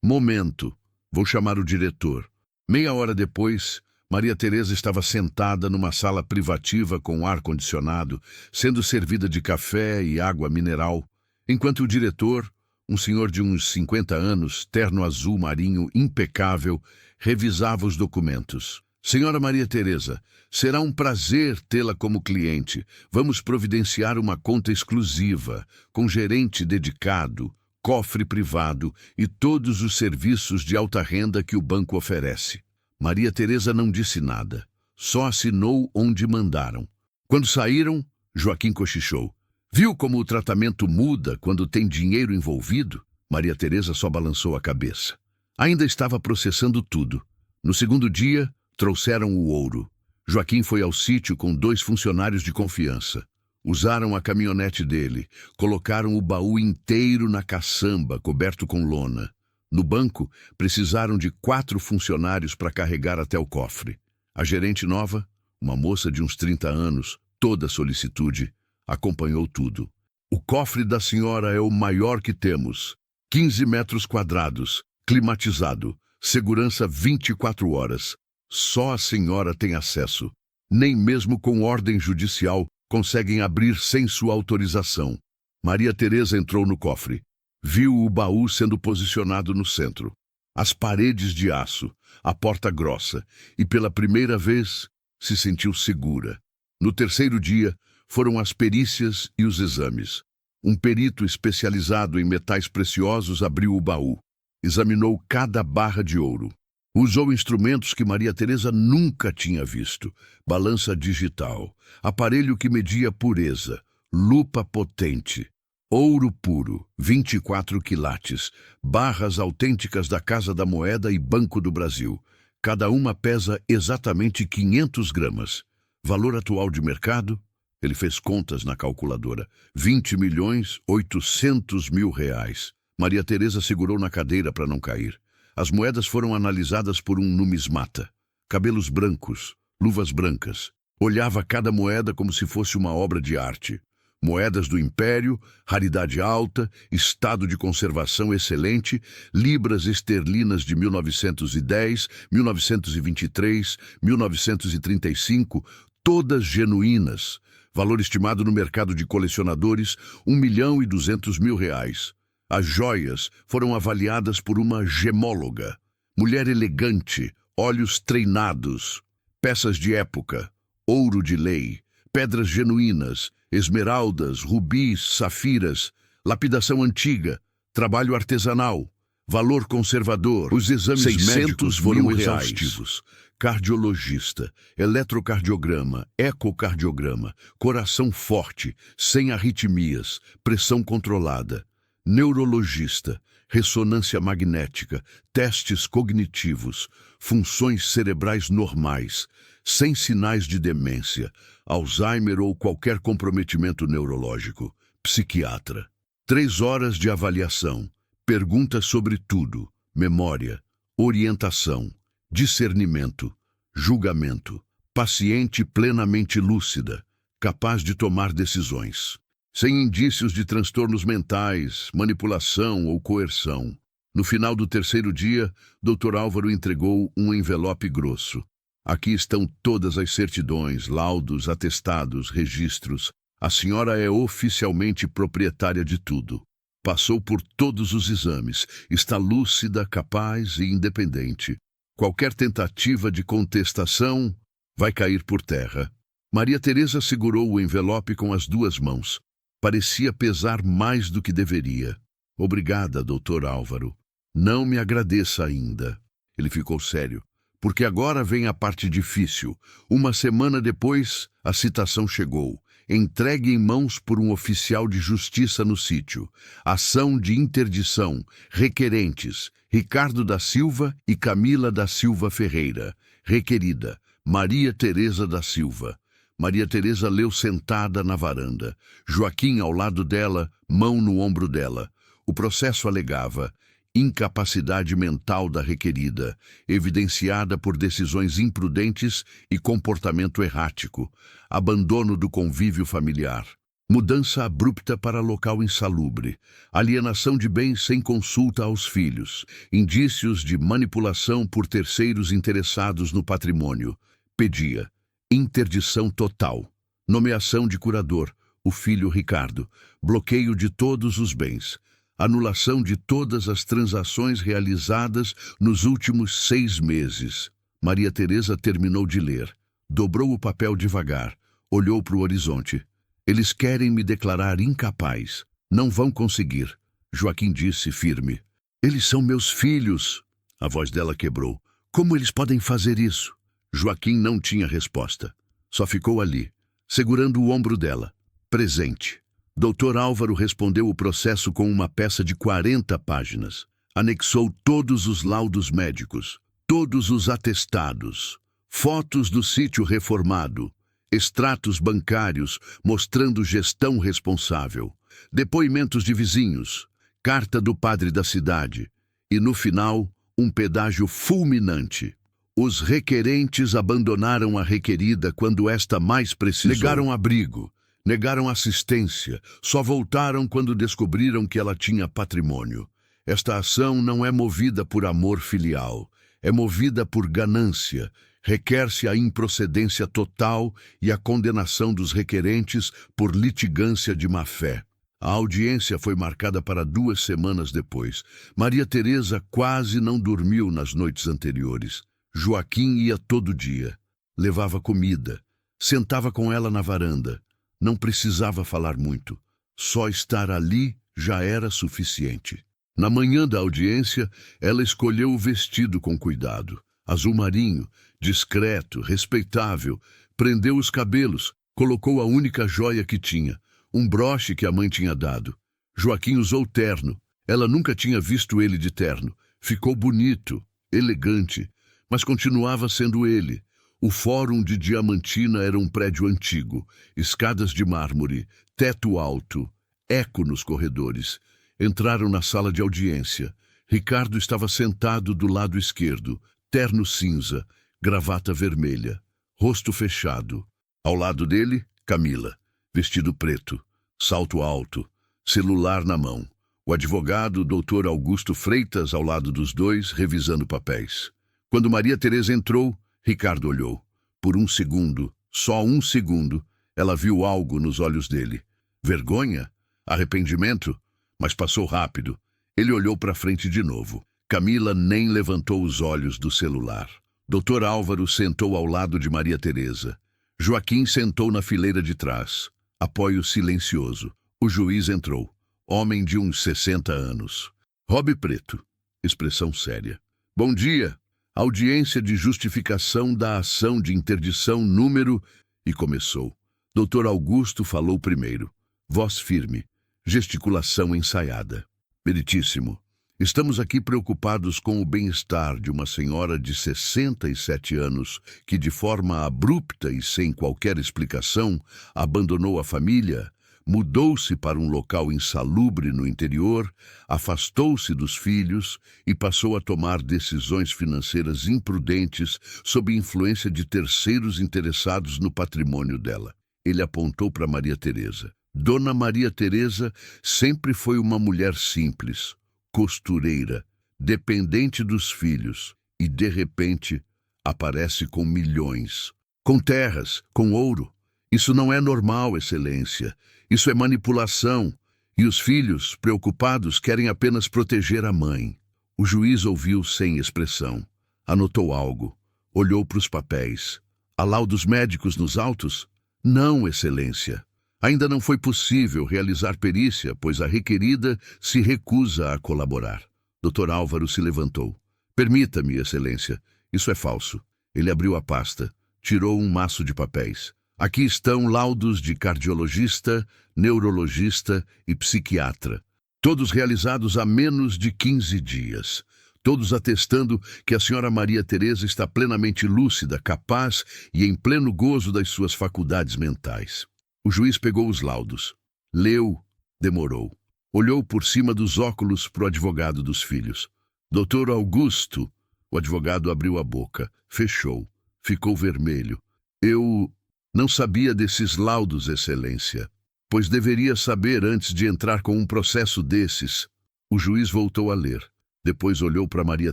Momento. Vou chamar o diretor. Meia hora depois, Maria Teresa estava sentada numa sala privativa com ar-condicionado, sendo servida de café e água mineral, enquanto o diretor, um senhor de uns 50 anos, terno azul marinho impecável, revisava os documentos. Senhora Maria Teresa, será um prazer tê-la como cliente. Vamos providenciar uma conta exclusiva, com gerente dedicado, cofre privado e todos os serviços de alta renda que o banco oferece. Maria Teresa não disse nada, só assinou onde mandaram. Quando saíram, Joaquim cochichou. Viu como o tratamento muda quando tem dinheiro envolvido? Maria Teresa só balançou a cabeça. Ainda estava processando tudo. No segundo dia, trouxeram o ouro. Joaquim foi ao sítio com 2 funcionários de confiança. Usaram a caminhonete dele, colocaram o baú inteiro na caçamba, coberto com lona. No banco, precisaram de 4 funcionários para carregar até o cofre. A gerente nova, uma moça de uns 30 anos, toda solicitude, acompanhou tudo. O cofre da senhora é o maior que temos. 15 metros quadrados, climatizado, segurança 24 horas. Só a senhora tem acesso. Nem mesmo com ordem judicial conseguem abrir sem sua autorização. Maria Teresa entrou no cofre. Viu o baú sendo posicionado no centro. As paredes de aço, a porta grossa, e pela primeira vez se sentiu segura. No terceiro dia, foram as perícias e os exames. Um perito especializado em metais preciosos abriu o baú. Examinou cada barra de ouro. Usou instrumentos que Maria Teresa nunca tinha visto. Balança digital, aparelho que media pureza, lupa potente, ouro puro, 24 quilates, barras autênticas da Casa da Moeda e Banco do Brasil. Cada uma pesa exatamente 500 gramas. Valor atual de mercado? Ele fez contas na calculadora. 20.800.000 reais. Maria Teresa segurou na cadeira para não cair. As moedas foram analisadas por um numismata. Cabelos brancos, luvas brancas. Olhava cada moeda como se fosse uma obra de arte. Moedas do Império, raridade alta, estado de conservação excelente, libras esterlinas de 1910, 1923, 1935, todas genuínas. Valor estimado no mercado de colecionadores, 1.200.000 reais. As joias foram avaliadas por uma gemóloga. Mulher elegante, olhos treinados, peças de época, ouro de lei, pedras genuínas, esmeraldas, rubis, safiras, lapidação antiga, trabalho artesanal, valor conservador. Os exames médicos foram exaustivos. Cardiologista, eletrocardiograma, ecocardiograma, coração forte, sem arritmias, pressão controlada. Neurologista, ressonância magnética, testes cognitivos, funções cerebrais normais, sem sinais de demência, Alzheimer ou qualquer comprometimento neurológico. Psiquiatra. 3 horas de avaliação, perguntas sobre tudo, memória, orientação, discernimento, julgamento, paciente plenamente lúcida, capaz de tomar decisões. Sem indícios de transtornos mentais, manipulação ou coerção. No final do terceiro dia, Dr. Álvaro entregou um envelope grosso. Aqui estão todas as certidões, laudos, atestados, registros. A senhora é oficialmente proprietária de tudo. Passou por todos os exames, está lúcida, capaz e independente. Qualquer tentativa de contestação vai cair por terra. Maria Teresa segurou o envelope com as 2 mãos. Parecia pesar mais do que deveria. Obrigada, Dr. Álvaro. Não me agradeça ainda. Ele ficou sério. Porque agora vem a parte difícil. Uma semana depois, a citação chegou. Entregue em mãos por um oficial de justiça no sítio. Ação de interdição. Requerentes: Ricardo da Silva e Camila da Silva Ferreira. Requerida: Maria Teresa da Silva. Maria Teresa leu sentada na varanda. Joaquim ao lado dela, mão no ombro dela. O processo alegava: Incapacidade mental da requerida, evidenciada por decisões imprudentes e comportamento errático, abandono do convívio familiar, mudança abrupta para local insalubre, alienação de bens sem consulta aos filhos, indícios de manipulação por terceiros interessados no patrimônio. Pedia interdição total, nomeação de curador, o filho Ricardo, bloqueio de todos os bens, anulação de todas as transações realizadas nos últimos 6 meses. Maria Teresa terminou de ler, dobrou o papel devagar, olhou para o horizonte. Eles querem me declarar incapaz. Não vão conseguir. Joaquim disse firme. Eles são meus filhos. A voz dela quebrou. Como eles podem fazer isso? Joaquim não tinha resposta. Só ficou ali, segurando o ombro dela. Presente. Dr. Álvaro respondeu o processo com uma peça de 40 páginas. Anexou todos os laudos médicos, todos os atestados, fotos do sítio reformado, extratos bancários mostrando gestão responsável, depoimentos de vizinhos, carta do padre da cidade e, no final, um pedágio fulminante. Os requerentes abandonaram a requerida quando esta mais precisou. Negaram abrigo. Negaram assistência, só voltaram quando descobriram que ela tinha patrimônio. Esta ação não é movida por amor filial, é movida por ganância. Requer-se a improcedência total e a condenação dos requerentes por litigância de má-fé. A audiência foi marcada para 2 semanas depois. Maria Teresa quase não dormiu nas noites anteriores. Joaquim ia todo dia. Levava comida. Sentava com ela na varanda. Não precisava falar muito. Só estar ali já era suficiente. Na manhã da audiência, ela escolheu o vestido com cuidado. Azul marinho, discreto, respeitável. Prendeu os cabelos, colocou a única joia que tinha, um broche que a mãe tinha dado. Joaquim usou terno. Ela nunca tinha visto ele de terno. Ficou bonito, elegante, mas continuava sendo ele. O Fórum de Diamantina era um prédio antigo, escadas de mármore, teto alto, eco nos corredores. Entraram na sala de audiência. Ricardo estava sentado do lado esquerdo, terno cinza, gravata vermelha, rosto fechado. Ao lado dele, Camila, vestido preto, salto alto, celular na mão. O advogado, Dr. Augusto Freitas, ao lado dos dois, revisando papéis. Quando Maria Teresa entrou, Ricardo olhou. Por um segundo, só um segundo, ela viu algo nos olhos dele. Vergonha? Arrependimento? Mas passou rápido. Ele olhou para frente de novo. Camila nem levantou os olhos do celular. Dr. Álvaro sentou ao lado de Maria Teresa. Joaquim sentou na fileira de trás. Apoio silencioso. O juiz entrou. Homem de uns 60 anos. Robe preto. Expressão séria. Bom dia. Audiência de justificação da ação de interdição número... E começou. Dr. Augusto falou primeiro. Voz firme. Gesticulação ensaiada. Meritíssimo. Estamos aqui preocupados com o bem-estar de uma senhora de 67 anos que, de forma abrupta e sem qualquer explicação, abandonou a família, mudou-se para um local insalubre no interior, afastou-se dos filhos e passou a tomar decisões financeiras imprudentes sob influência de terceiros interessados no patrimônio dela. Ele apontou para Maria Teresa. Dona Maria Teresa sempre foi uma mulher simples, costureira, dependente dos filhos e, de repente, aparece com milhões, com terras, com ouro. Isso não é normal, Excelência. Isso é manipulação. E os filhos, preocupados, querem apenas proteger a mãe. O juiz ouviu sem expressão. Anotou algo. Olhou para os papéis. Há laudos médicos nos autos? Não, Excelência. Ainda não foi possível realizar perícia, pois a requerida se recusa a colaborar. Dr. Álvaro se levantou. Permita-me, Excelência. Isso é falso. Ele abriu a pasta. Tirou um maço de papéis. Aqui estão laudos de cardiologista, neurologista e psiquiatra. Todos realizados há menos de 15 dias. Todos atestando que a senhora Maria Teresa está plenamente lúcida, capaz e em pleno gozo das suas faculdades mentais. O juiz pegou os laudos. Leu, demorou. Olhou por cima dos óculos para o advogado dos filhos. Doutor Augusto. O advogado abriu a boca, fechou, ficou vermelho. Eu não sabia desses laudos, Excelência, pois deveria saber antes de entrar com um processo desses. O juiz voltou a ler. Depois olhou para Maria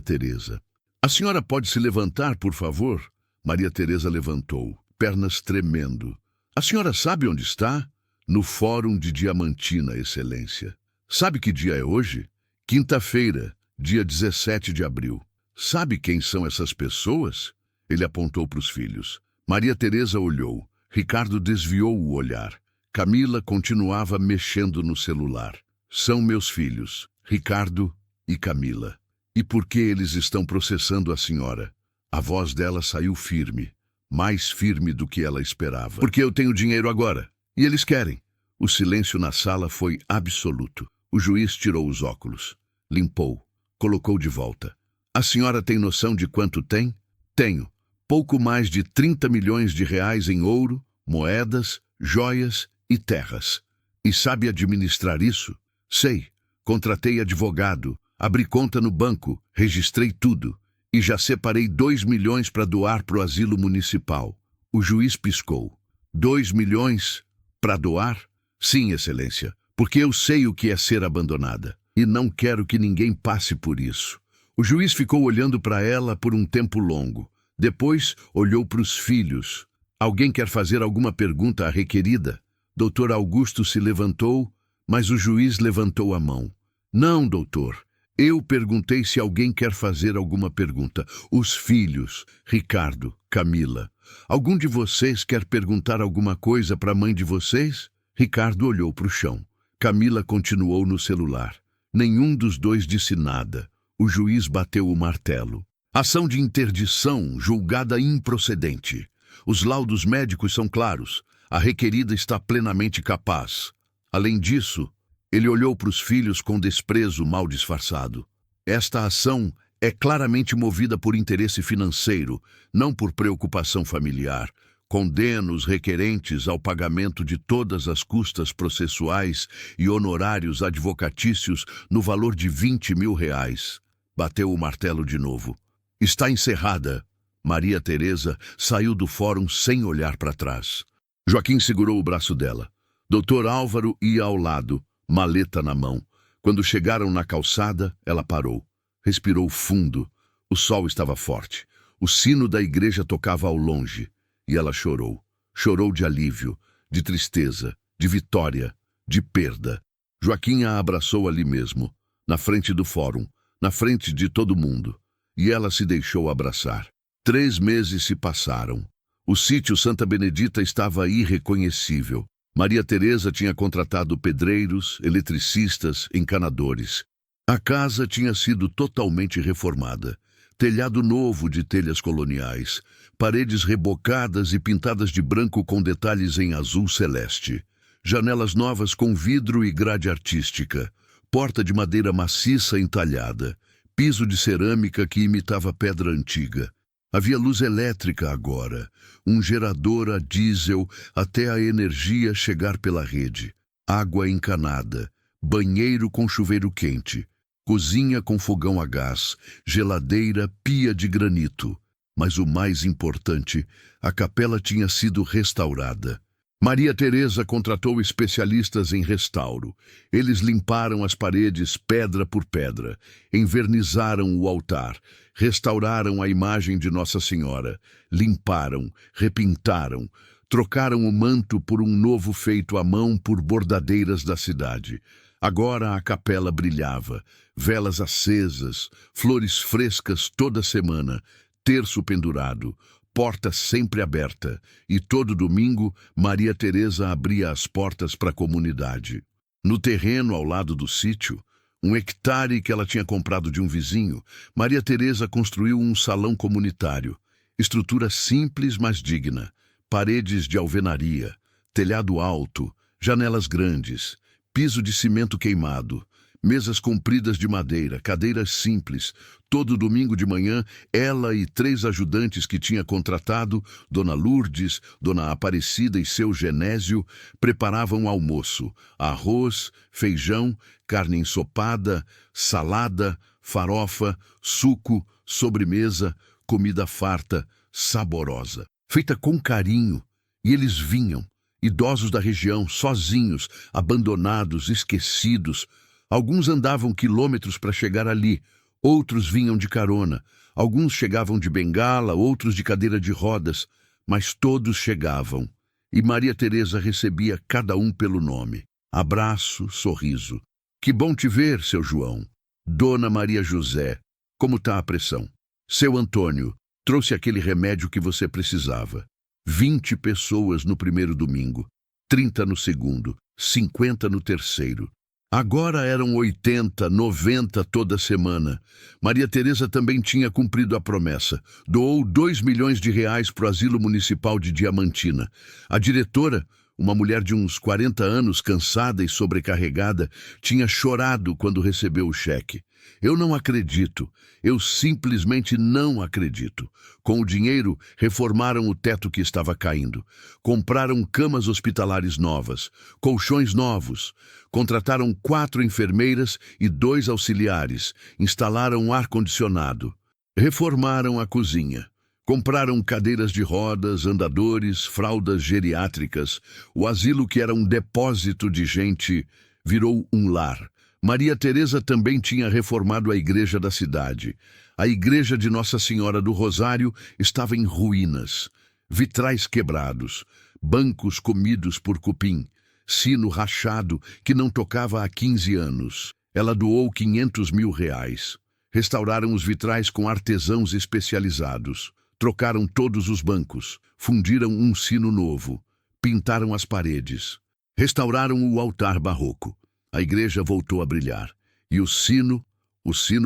Teresa. A senhora pode se levantar, por favor? Maria Teresa levantou, pernas tremendo. A senhora sabe onde está? No Fórum de Diamantina, Excelência. Sabe que dia é hoje? Quinta-feira, dia 17 de abril. Sabe quem são essas pessoas? Ele apontou para os filhos. Maria Teresa olhou. Ricardo desviou o olhar. Camila continuava mexendo no celular. São meus filhos, Ricardo e Camila. E por que eles estão processando a senhora? A voz dela saiu firme, mais firme do que ela esperava. Porque eu tenho dinheiro agora, e eles querem. O silêncio na sala foi absoluto. O juiz tirou os óculos, limpou, colocou de volta. A senhora tem noção de quanto tem? Tenho. Pouco mais de 30 milhões de reais em ouro, moedas, joias e terras. E sabe administrar isso? Sei. Contratei advogado, abri conta no banco, registrei tudo. E já separei 2 milhões para doar para o asilo municipal. O juiz piscou. 2 milhões para doar? Sim, Excelência, porque eu sei o que é ser abandonada. E não quero que ninguém passe por isso. O juiz ficou olhando para ela por um tempo longo. Depois olhou para os filhos. Alguém quer fazer alguma pergunta à requerida? Doutor Augusto se levantou, mas o juiz levantou a mão. Não, doutor. Eu perguntei se alguém quer fazer alguma pergunta. Os filhos, Ricardo, Camila. Algum de vocês quer perguntar alguma coisa para a mãe de vocês? Ricardo olhou para o chão. Camila continuou no celular. Nenhum dos dois disse nada. O juiz bateu o martelo. Ação de interdição julgada improcedente. Os laudos médicos são claros. A requerida está plenamente capaz. Além disso, ele olhou para os filhos com desprezo mal disfarçado. Esta ação é claramente movida por interesse financeiro, não por preocupação familiar. Condeno os requerentes ao pagamento de todas as custas processuais e honorários advocatícios no valor de 20 mil reais. Bateu o martelo de novo. Está encerrada. Maria Teresa saiu do fórum sem olhar para trás. Joaquim segurou o braço dela. Doutor Álvaro ia ao lado, maleta na mão. Quando chegaram na calçada, ela parou. Respirou fundo. O sol estava forte. O sino da igreja tocava ao longe. E ela chorou. Chorou de alívio, de tristeza, de vitória, de perda. Joaquim a abraçou ali mesmo, na frente do fórum, na frente de todo mundo. E ela se deixou abraçar. 3 meses se passaram. O sítio Santa Benedita estava irreconhecível. Maria Teresa tinha contratado pedreiros, eletricistas, encanadores. A casa tinha sido totalmente reformada. Telhado novo de telhas coloniais, paredes rebocadas e pintadas de branco com detalhes em azul celeste. Janelas novas com vidro e grade artística. Porta de madeira maciça entalhada. Piso de cerâmica que imitava pedra antiga. Havia luz elétrica agora, um gerador a diesel até a energia chegar pela rede. Água encanada, banheiro com chuveiro quente, cozinha com fogão a gás, geladeira, pia de granito. Mas o mais importante, a capela tinha sido restaurada. Maria Teresa contratou especialistas em restauro. Eles limparam as paredes pedra por pedra, envernizaram o altar, restauraram a imagem de Nossa Senhora, limparam, repintaram, trocaram o manto por um novo feito à mão por bordadeiras da cidade. Agora a capela brilhava, velas acesas, flores frescas toda semana, terço pendurado, porta sempre aberta, e todo domingo Maria Teresa abria as portas para a comunidade. No terreno ao lado do sítio, 1 hectare que ela tinha comprado de um vizinho, Maria Teresa construiu um salão comunitário. Estrutura simples, mas digna. Paredes de alvenaria, telhado alto, janelas grandes, piso de cimento queimado, mesas compridas de madeira, cadeiras simples. Todo domingo de manhã, ela e 3 ajudantes que tinha contratado, Dona Lourdes, Dona Aparecida e seu Genésio, preparavam o almoço: arroz, feijão, carne ensopada, salada, farofa, suco, sobremesa, comida farta, saborosa, feita com carinho. E eles vinham, idosos da região, sozinhos, abandonados, esquecidos. Alguns andavam quilômetros para chegar ali, outros vinham de carona. Alguns chegavam de bengala, outros de cadeira de rodas, mas todos chegavam. E Maria Teresa recebia cada um pelo nome. Abraço, sorriso. Que bom te ver, seu João. Dona Maria José, como está a pressão? Seu Antônio, trouxe aquele remédio que você precisava. 20 pessoas no primeiro domingo, 30 no segundo, 50 no terceiro. Agora eram 80, 90 toda semana. Maria Teresa também tinha cumprido a promessa. Doou 2 milhões de reais para o Asilo Municipal de Diamantina. A diretora, uma mulher de uns 40 anos, cansada e sobrecarregada, tinha chorado quando recebeu o cheque. Eu não acredito. Eu simplesmente não acredito. Com o dinheiro, reformaram o teto que estava caindo. Compraram camas hospitalares novas, colchões novos. Contrataram 4 enfermeiras e 2 auxiliares. Instalaram um ar-condicionado. Reformaram a cozinha. Compraram cadeiras de rodas, andadores, fraldas geriátricas. O asilo, que era um depósito de gente, virou um lar. Maria Teresa também tinha reformado a igreja da cidade. A igreja de Nossa Senhora do Rosário estava em ruínas. Vitrais quebrados, bancos comidos por cupim, sino rachado que não tocava há 15 anos. Ela doou 500 mil reais. Restauraram os vitrais com artesãos especializados. Trocaram todos os bancos, fundiram um sino novo, pintaram as paredes. Restauraram o altar barroco. A igreja voltou a brilhar. E o sino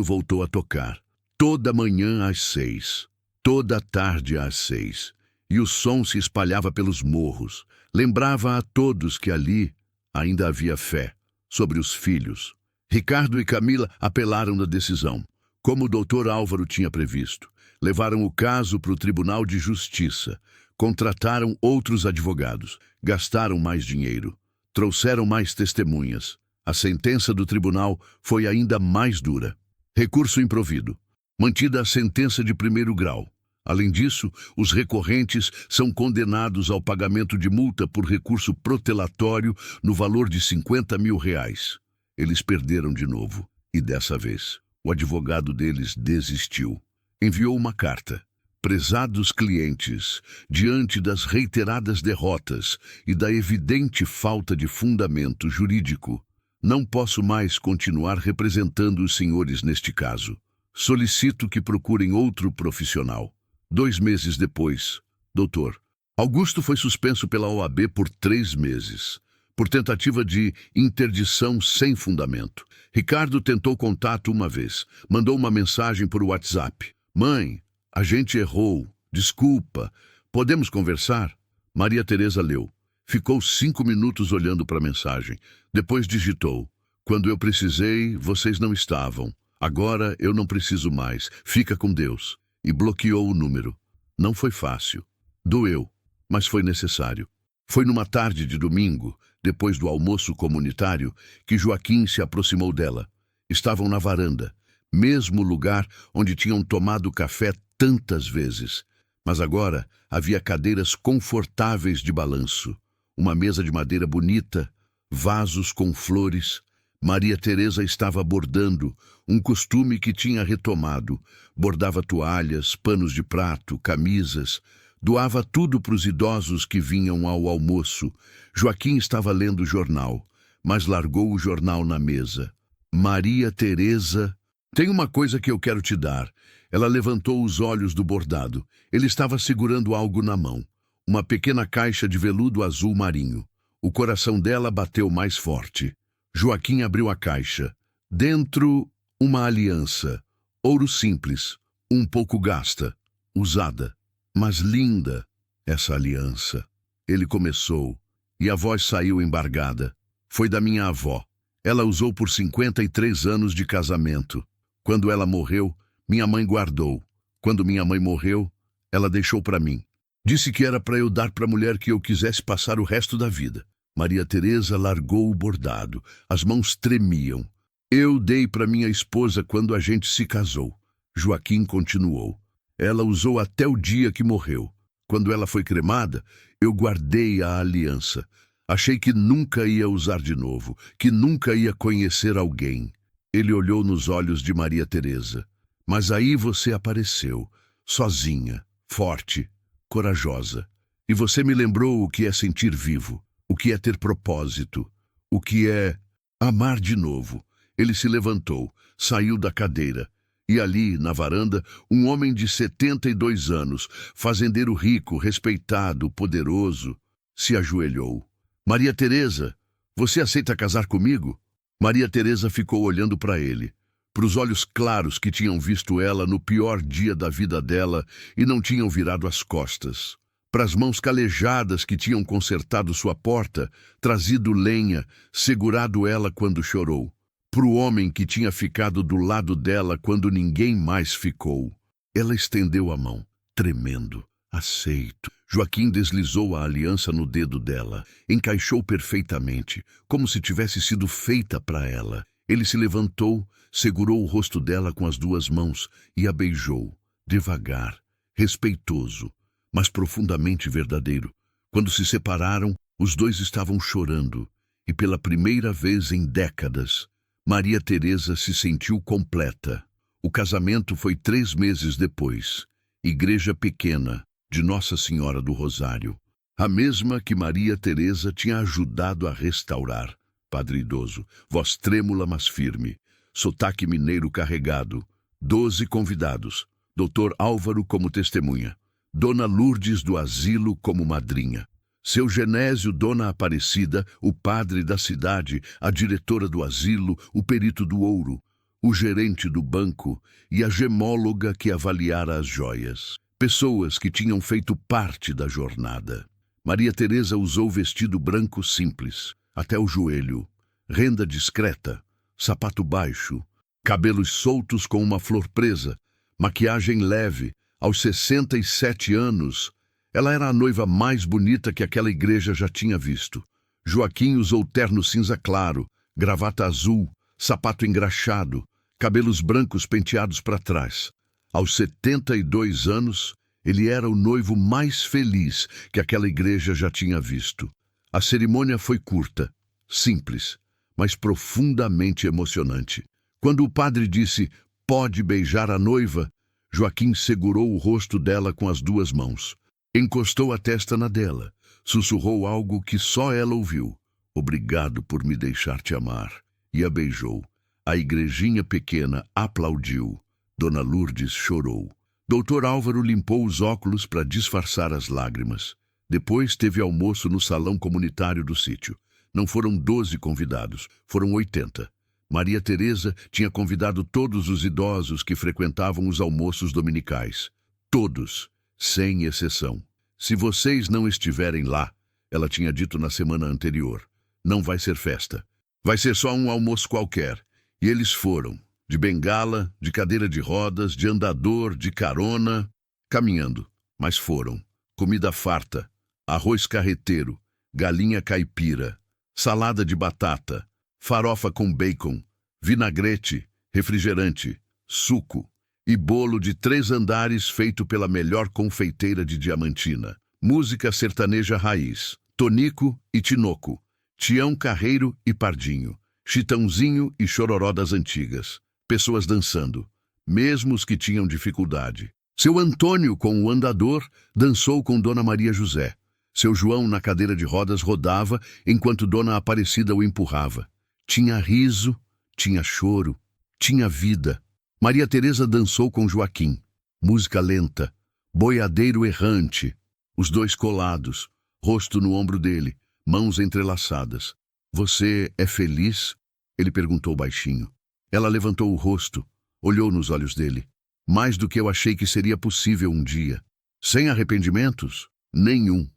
voltou a tocar. Toda manhã às 6, toda tarde às 6. E o som se espalhava pelos morros. Lembrava a todos que ali ainda havia fé. Sobre os filhos. Ricardo e Camila apelaram da decisão, como o doutor Álvaro tinha previsto. Levaram o caso para o Tribunal de Justiça. Contrataram outros advogados. Gastaram mais dinheiro. Trouxeram mais testemunhas. A sentença do tribunal foi ainda mais dura. Recurso improvido. Mantida a sentença de 1º grau. Além disso, os recorrentes são condenados ao pagamento de multa por recurso protelatório no valor de 50 mil reais. Eles perderam de novo. E dessa vez, o advogado deles desistiu. Enviou uma carta. Prezados clientes, diante das reiteradas derrotas e da evidente falta de fundamento jurídico, não posso mais continuar representando os senhores neste caso. Solicito que procurem outro profissional. 2 meses depois, doutor, Augusto foi suspenso pela OAB por 3 meses, por tentativa de interdição sem fundamento. Ricardo tentou contato uma vez, mandou uma mensagem por WhatsApp. Mãe, a gente errou, desculpa, podemos conversar? Maria Teresa leu. Ficou 5 minutos olhando para a mensagem. Depois digitou. Quando eu precisei, vocês não estavam. Agora eu não preciso mais. Fica com Deus. E bloqueou o número. Não foi fácil. Doeu, mas foi necessário. Foi numa tarde de domingo, depois do almoço comunitário, que Joaquim se aproximou dela. Estavam na varanda, mesmo lugar onde tinham tomado café tantas vezes. Mas agora havia cadeiras confortáveis de balanço, uma mesa de madeira bonita, vasos com flores. Maria Teresa estava bordando, um costume que tinha retomado. Bordava toalhas, panos de prato, camisas. Doava tudo para os idosos que vinham ao almoço. Joaquim estava lendo o jornal, mas largou o jornal na mesa. Maria Teresa, tem uma coisa que eu quero te dar. Ela levantou os olhos do bordado. Ele estava segurando algo na mão. Uma pequena caixa de veludo azul marinho. O coração dela bateu mais forte. Joaquim abriu a caixa. Dentro, uma aliança. Ouro simples, um pouco gasta, usada. Mas linda, essa aliança. Ele começou, e a voz saiu embargada. Foi da minha avó. Ela usou por 53 anos de casamento. Quando ela morreu, minha mãe guardou. Quando minha mãe morreu, ela deixou para mim. Disse que era para eu dar para a mulher que eu quisesse passar o resto da vida. Maria Teresa largou o bordado. As mãos tremiam. Eu dei para minha esposa quando a gente se casou. Joaquim continuou. Ela usou até o dia que morreu. Quando ela foi cremada, eu guardei a aliança. Achei que nunca ia usar de novo, que nunca ia conhecer alguém. Ele olhou nos olhos de Maria Teresa. Mas aí você apareceu, sozinha, forte, corajosa. E você me lembrou o que é sentir vivo, o que é ter propósito, o que é amar de novo. Ele se levantou, saiu da cadeira. E ali, na varanda, um homem de 72 anos, fazendeiro rico, respeitado, poderoso, se ajoelhou. Maria Teresa, você aceita casar comigo? Maria Teresa ficou olhando para ele, para os olhos claros que tinham visto ela no pior dia da vida dela e não tinham virado as costas, para as mãos calejadas que tinham consertado sua porta, trazido lenha, segurado ela quando chorou, para o homem que tinha ficado do lado dela quando ninguém mais ficou. Ela estendeu a mão, tremendo. Aceito. Joaquim deslizou a aliança no dedo dela, encaixou perfeitamente, como se tivesse sido feita para ela. Ele se levantou, segurou o rosto dela com as duas mãos e a beijou, devagar, respeitoso, mas profundamente verdadeiro. Quando se separaram, os dois estavam chorando, e pela primeira vez em décadas, Maria Teresa se sentiu completa. O casamento foi 3 meses depois. Igreja pequena, de Nossa Senhora do Rosário, a mesma que Maria Teresa tinha ajudado a restaurar. Padre idoso, voz trêmula mas firme, sotaque mineiro carregado, 12 convidados, Dr. Álvaro como testemunha, Dona Lourdes do Asilo como madrinha, seu Genésio, Dona Aparecida, o padre da cidade, a diretora do asilo, o perito do ouro, o gerente do banco e a gemóloga que avaliara as joias. Pessoas que tinham feito parte da jornada. Maria Teresa usou vestido branco simples, até o joelho, renda discreta, sapato baixo, cabelos soltos com uma flor presa, maquiagem leve. Aos 67 anos, ela era a noiva mais bonita que aquela igreja já tinha visto. Joaquim usou terno cinza claro, gravata azul, sapato engraxado, cabelos brancos penteados para trás. Aos 72 anos, ele era o noivo mais feliz que aquela igreja já tinha visto. A cerimônia foi curta, simples, mas profundamente emocionante. Quando o padre disse, pode beijar a noiva, Joaquim segurou o rosto dela com as duas mãos. Encostou a testa na dela, sussurrou algo que só ela ouviu. Obrigado por me deixar te amar. E a beijou. A igrejinha pequena aplaudiu. Dona Lourdes chorou. Doutor Álvaro limpou os óculos para disfarçar as lágrimas. Depois teve almoço no salão comunitário do sítio. Não foram 12 convidados, foram 80. Maria Teresa tinha convidado todos os idosos que frequentavam os almoços dominicais. Todos, sem exceção. Se vocês não estiverem lá, ela tinha dito na semana anterior, não vai ser festa. Vai ser só um almoço qualquer. E eles foram. De bengala, de cadeira de rodas, de andador, de carona, caminhando. Mas foram. Comida farta, arroz carreteiro, galinha caipira, salada de batata, farofa com bacon, vinagrete, refrigerante, suco e bolo de 3 andares feito pela melhor confeiteira de Diamantina. Música sertaneja raiz, Tonico e Tinoco, Tião Carreiro e Pardinho, Chitãozinho e Chororó das antigas. Pessoas dançando, mesmo os que tinham dificuldade. Seu Antônio, com o andador, dançou com Dona Maria José. Seu João, na cadeira de rodas, rodava, enquanto Dona Aparecida o empurrava. Tinha riso, tinha choro, tinha vida. Maria Teresa dançou com Joaquim. Música lenta, boiadeiro errante, os dois colados, rosto no ombro dele, mãos entrelaçadas. Você é feliz? Ele perguntou baixinho. Ela levantou o rosto, olhou nos olhos dele. Mais do que eu achei que seria possível um dia. Sem arrependimentos? Nenhum.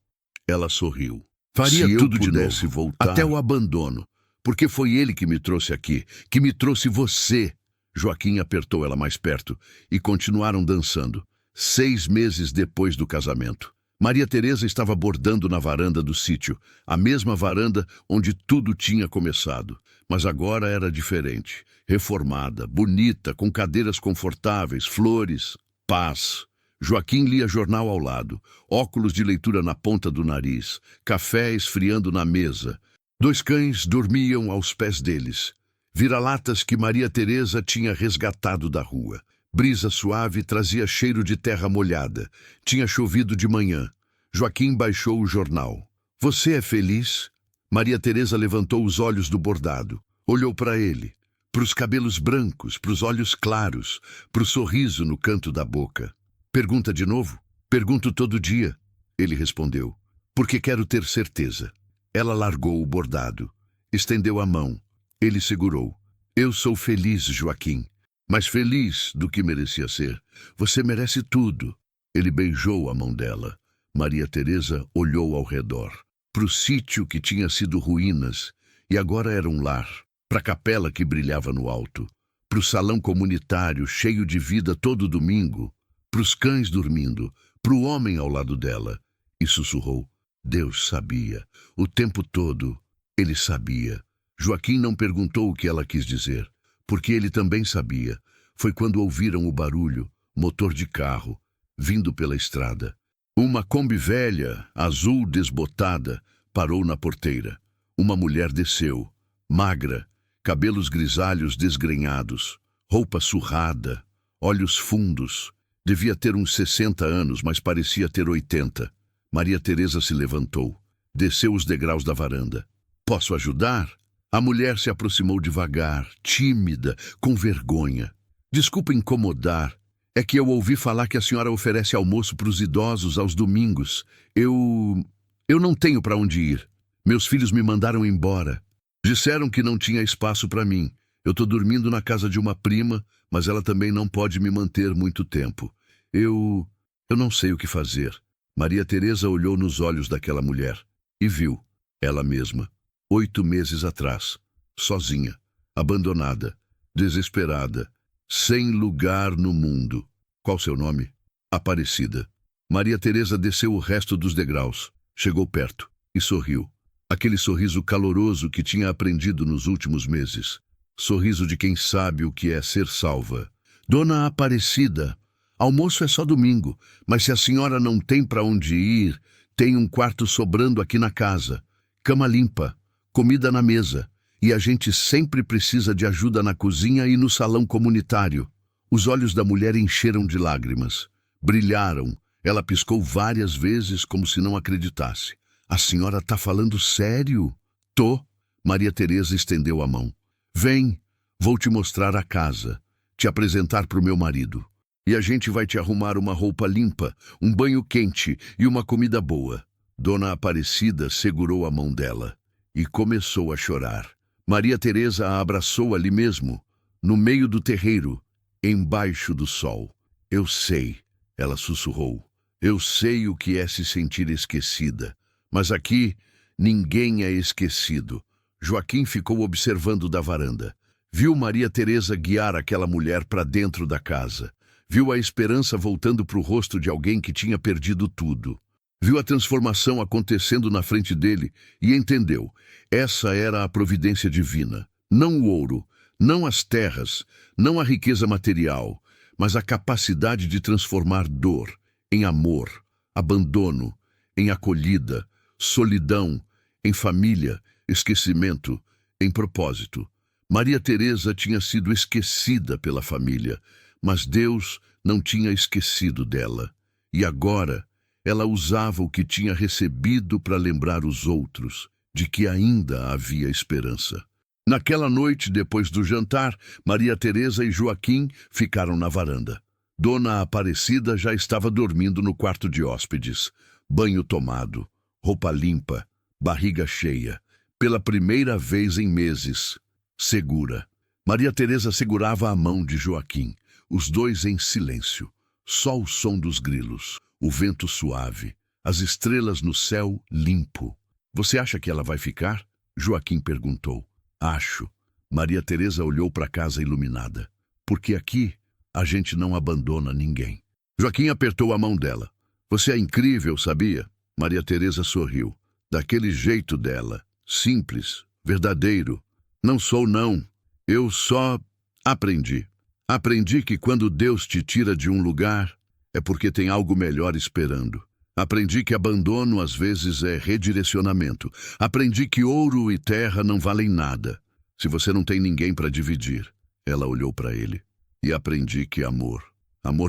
Ela sorriu. Faria tudo de novo, voltar, até o abandono, porque foi ele que me trouxe aqui, que me trouxe você. Joaquim apertou ela mais perto e continuaram dançando. 6 meses depois do casamento, Maria Teresa estava bordando na varanda do sítio, a mesma varanda onde tudo tinha começado. Mas agora era diferente, reformada, bonita, com cadeiras confortáveis, flores, paz. Joaquim lia jornal ao lado, óculos de leitura na ponta do nariz, café esfriando na mesa. 2 cães dormiam aos pés deles, vira-latas que Maria Teresa tinha resgatado da rua. Brisa suave trazia cheiro de terra molhada. Tinha chovido de manhã. Joaquim baixou o jornal. Você é feliz? Maria Teresa levantou os olhos do bordado. Olhou para ele, para os cabelos brancos, para os olhos claros, para o sorriso no canto da boca. Pergunta de novo? Pergunto todo dia. Ele respondeu. Porque quero ter certeza. Ela largou o bordado. Estendeu a mão. Ele segurou. Eu sou feliz, Joaquim. Mais feliz do que merecia ser. Você merece tudo. Ele beijou a mão dela. Maria Teresa olhou ao redor. Para o sítio que tinha sido ruínas e agora era um lar. Para a capela que brilhava no alto. Para o salão comunitário cheio de vida todo domingo. Para os cães dormindo. Para o homem ao lado dela. E sussurrou. Deus sabia. O tempo todo ele sabia. Joaquim não perguntou o que ela quis dizer. Porque ele também sabia. Foi quando ouviram o barulho, motor de carro, vindo pela estrada. Uma Kombi velha, azul desbotada, parou na porteira. Uma mulher desceu, magra, cabelos grisalhos desgrenhados, roupa surrada, olhos fundos. Devia ter uns 60 anos, mas parecia ter 80. Maria Teresa se levantou, desceu os degraus da varanda. Posso ajudar? A mulher se aproximou devagar, tímida, com vergonha. Desculpa incomodar. É que eu ouvi falar que a senhora oferece almoço para os idosos aos domingos. Eu não tenho para onde ir. Meus filhos me mandaram embora. Disseram que não tinha espaço para mim. Eu estou dormindo na casa de uma prima, mas ela também não pode me manter muito tempo. Eu não sei o que fazer. Maria Teresa olhou nos olhos daquela mulher e viu, ela mesma. 8 meses atrás, sozinha, abandonada, desesperada, sem lugar no mundo. Qual seu nome? Aparecida. Maria Teresa desceu o resto dos degraus, chegou perto e sorriu. Aquele sorriso caloroso que tinha aprendido nos últimos meses. Sorriso de quem sabe o que é ser salva. Dona Aparecida, almoço é só domingo, mas se a senhora não tem para onde ir, tem um quarto sobrando aqui na casa. Cama limpa. Comida na mesa, e a gente sempre precisa de ajuda na cozinha e no salão comunitário. Os olhos da mulher encheram de lágrimas. Brilharam. Ela piscou várias vezes como se não acreditasse. A senhora tá falando sério? Tô. Maria Teresa estendeu a mão. Vem, vou te mostrar a casa, te apresentar para o meu marido. E a gente vai te arrumar uma roupa limpa, um banho quente e uma comida boa. Dona Aparecida segurou a mão dela e começou a chorar. Maria Teresa a abraçou ali mesmo, no meio do terreiro, embaixo do sol. Eu sei, ela sussurrou. Eu sei o que é se sentir esquecida. Mas aqui, ninguém é esquecido. Joaquim ficou observando da varanda. Viu Maria Teresa guiar aquela mulher para dentro da casa. Viu a esperança voltando para o rosto de alguém que tinha perdido tudo. Viu a transformação acontecendo na frente dele e entendeu. Essa era a providência divina. Não o ouro, não as terras, não a riqueza material, mas a capacidade de transformar dor em amor, abandono em acolhida, solidão em família, esquecimento em propósito. Maria Teresa tinha sido esquecida pela família, mas Deus não tinha esquecido dela. E agora ela usava o que tinha recebido para lembrar os outros de que ainda havia esperança. Naquela noite, depois do jantar, Maria Teresa e Joaquim ficaram na varanda. Dona Aparecida já estava dormindo no quarto de hóspedes. Banho tomado, roupa limpa, barriga cheia. Pela primeira vez em meses, segura. Maria Teresa segurava a mão de Joaquim, os dois em silêncio. Só o som dos grilos, o vento suave, as estrelas no céu limpo. Você acha que ela vai ficar? Joaquim perguntou. Acho. Maria Teresa olhou para a casa iluminada. Porque aqui a gente não abandona ninguém. Joaquim apertou a mão dela. Você é incrível, sabia? Maria Teresa sorriu. Daquele jeito dela. Simples, verdadeiro. Não sou, não. Eu só aprendi. Aprendi que quando Deus te tira de um lugar, é porque tem algo melhor esperando. Aprendi que abandono às vezes é redirecionamento. Aprendi que ouro e terra não valem nada se você não tem ninguém para dividir. Ela olhou para ele. E aprendi que amor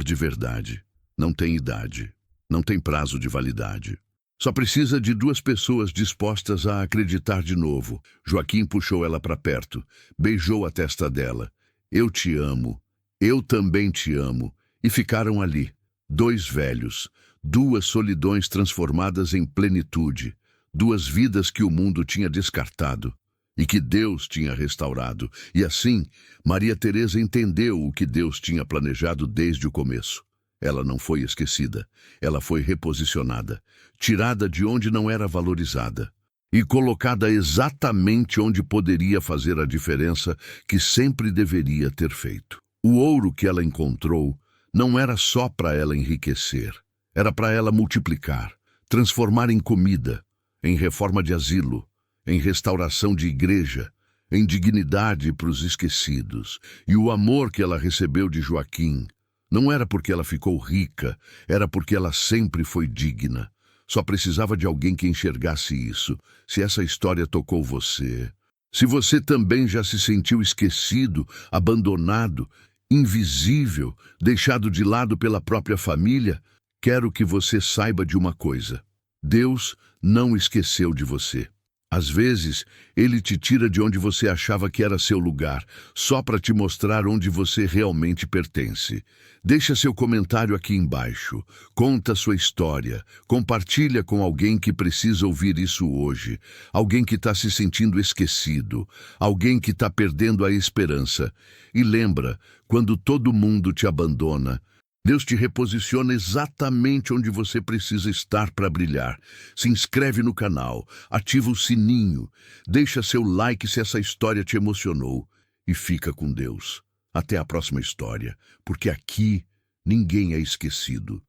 de verdade, não tem idade, não tem prazo de validade. Só precisa de duas pessoas dispostas a acreditar de novo. Joaquim puxou ela para perto, beijou a testa dela. Eu te amo, eu também te amo. E ficaram ali, dois velhos, duas solidões transformadas em plenitude, duas vidas que o mundo tinha descartado e que Deus tinha restaurado. E assim, Maria Teresa entendeu o que Deus tinha planejado desde o começo. Ela não foi esquecida, ela foi reposicionada, tirada de onde não era valorizada e colocada exatamente onde poderia fazer a diferença que sempre deveria ter feito. O ouro que ela encontrou não era só para ela enriquecer, era para ela multiplicar, transformar em comida, em reforma de asilo, em restauração de igreja, em dignidade para os esquecidos. E o amor que ela recebeu de Joaquim não era porque ela ficou rica, era porque ela sempre foi digna. Só precisava de alguém que enxergasse isso. Se essa história tocou você, se você também já se sentiu esquecido, abandonado, invisível, deixado de lado pela própria família, quero que você saiba de uma coisa. Deus não esqueceu de você. Às vezes, Ele te tira de onde você achava que era seu lugar, só para te mostrar onde você realmente pertence. Deixa seu comentário aqui embaixo, conta sua história, compartilha com alguém que precisa ouvir isso hoje, alguém que está se sentindo esquecido, alguém que está perdendo a esperança. E lembra, quando todo mundo te abandona, Deus te reposiciona exatamente onde você precisa estar para brilhar. Se inscreve no canal, ativa o sininho, deixa seu like se essa história te emocionou e fica com Deus. Até a próxima história, porque aqui ninguém é esquecido.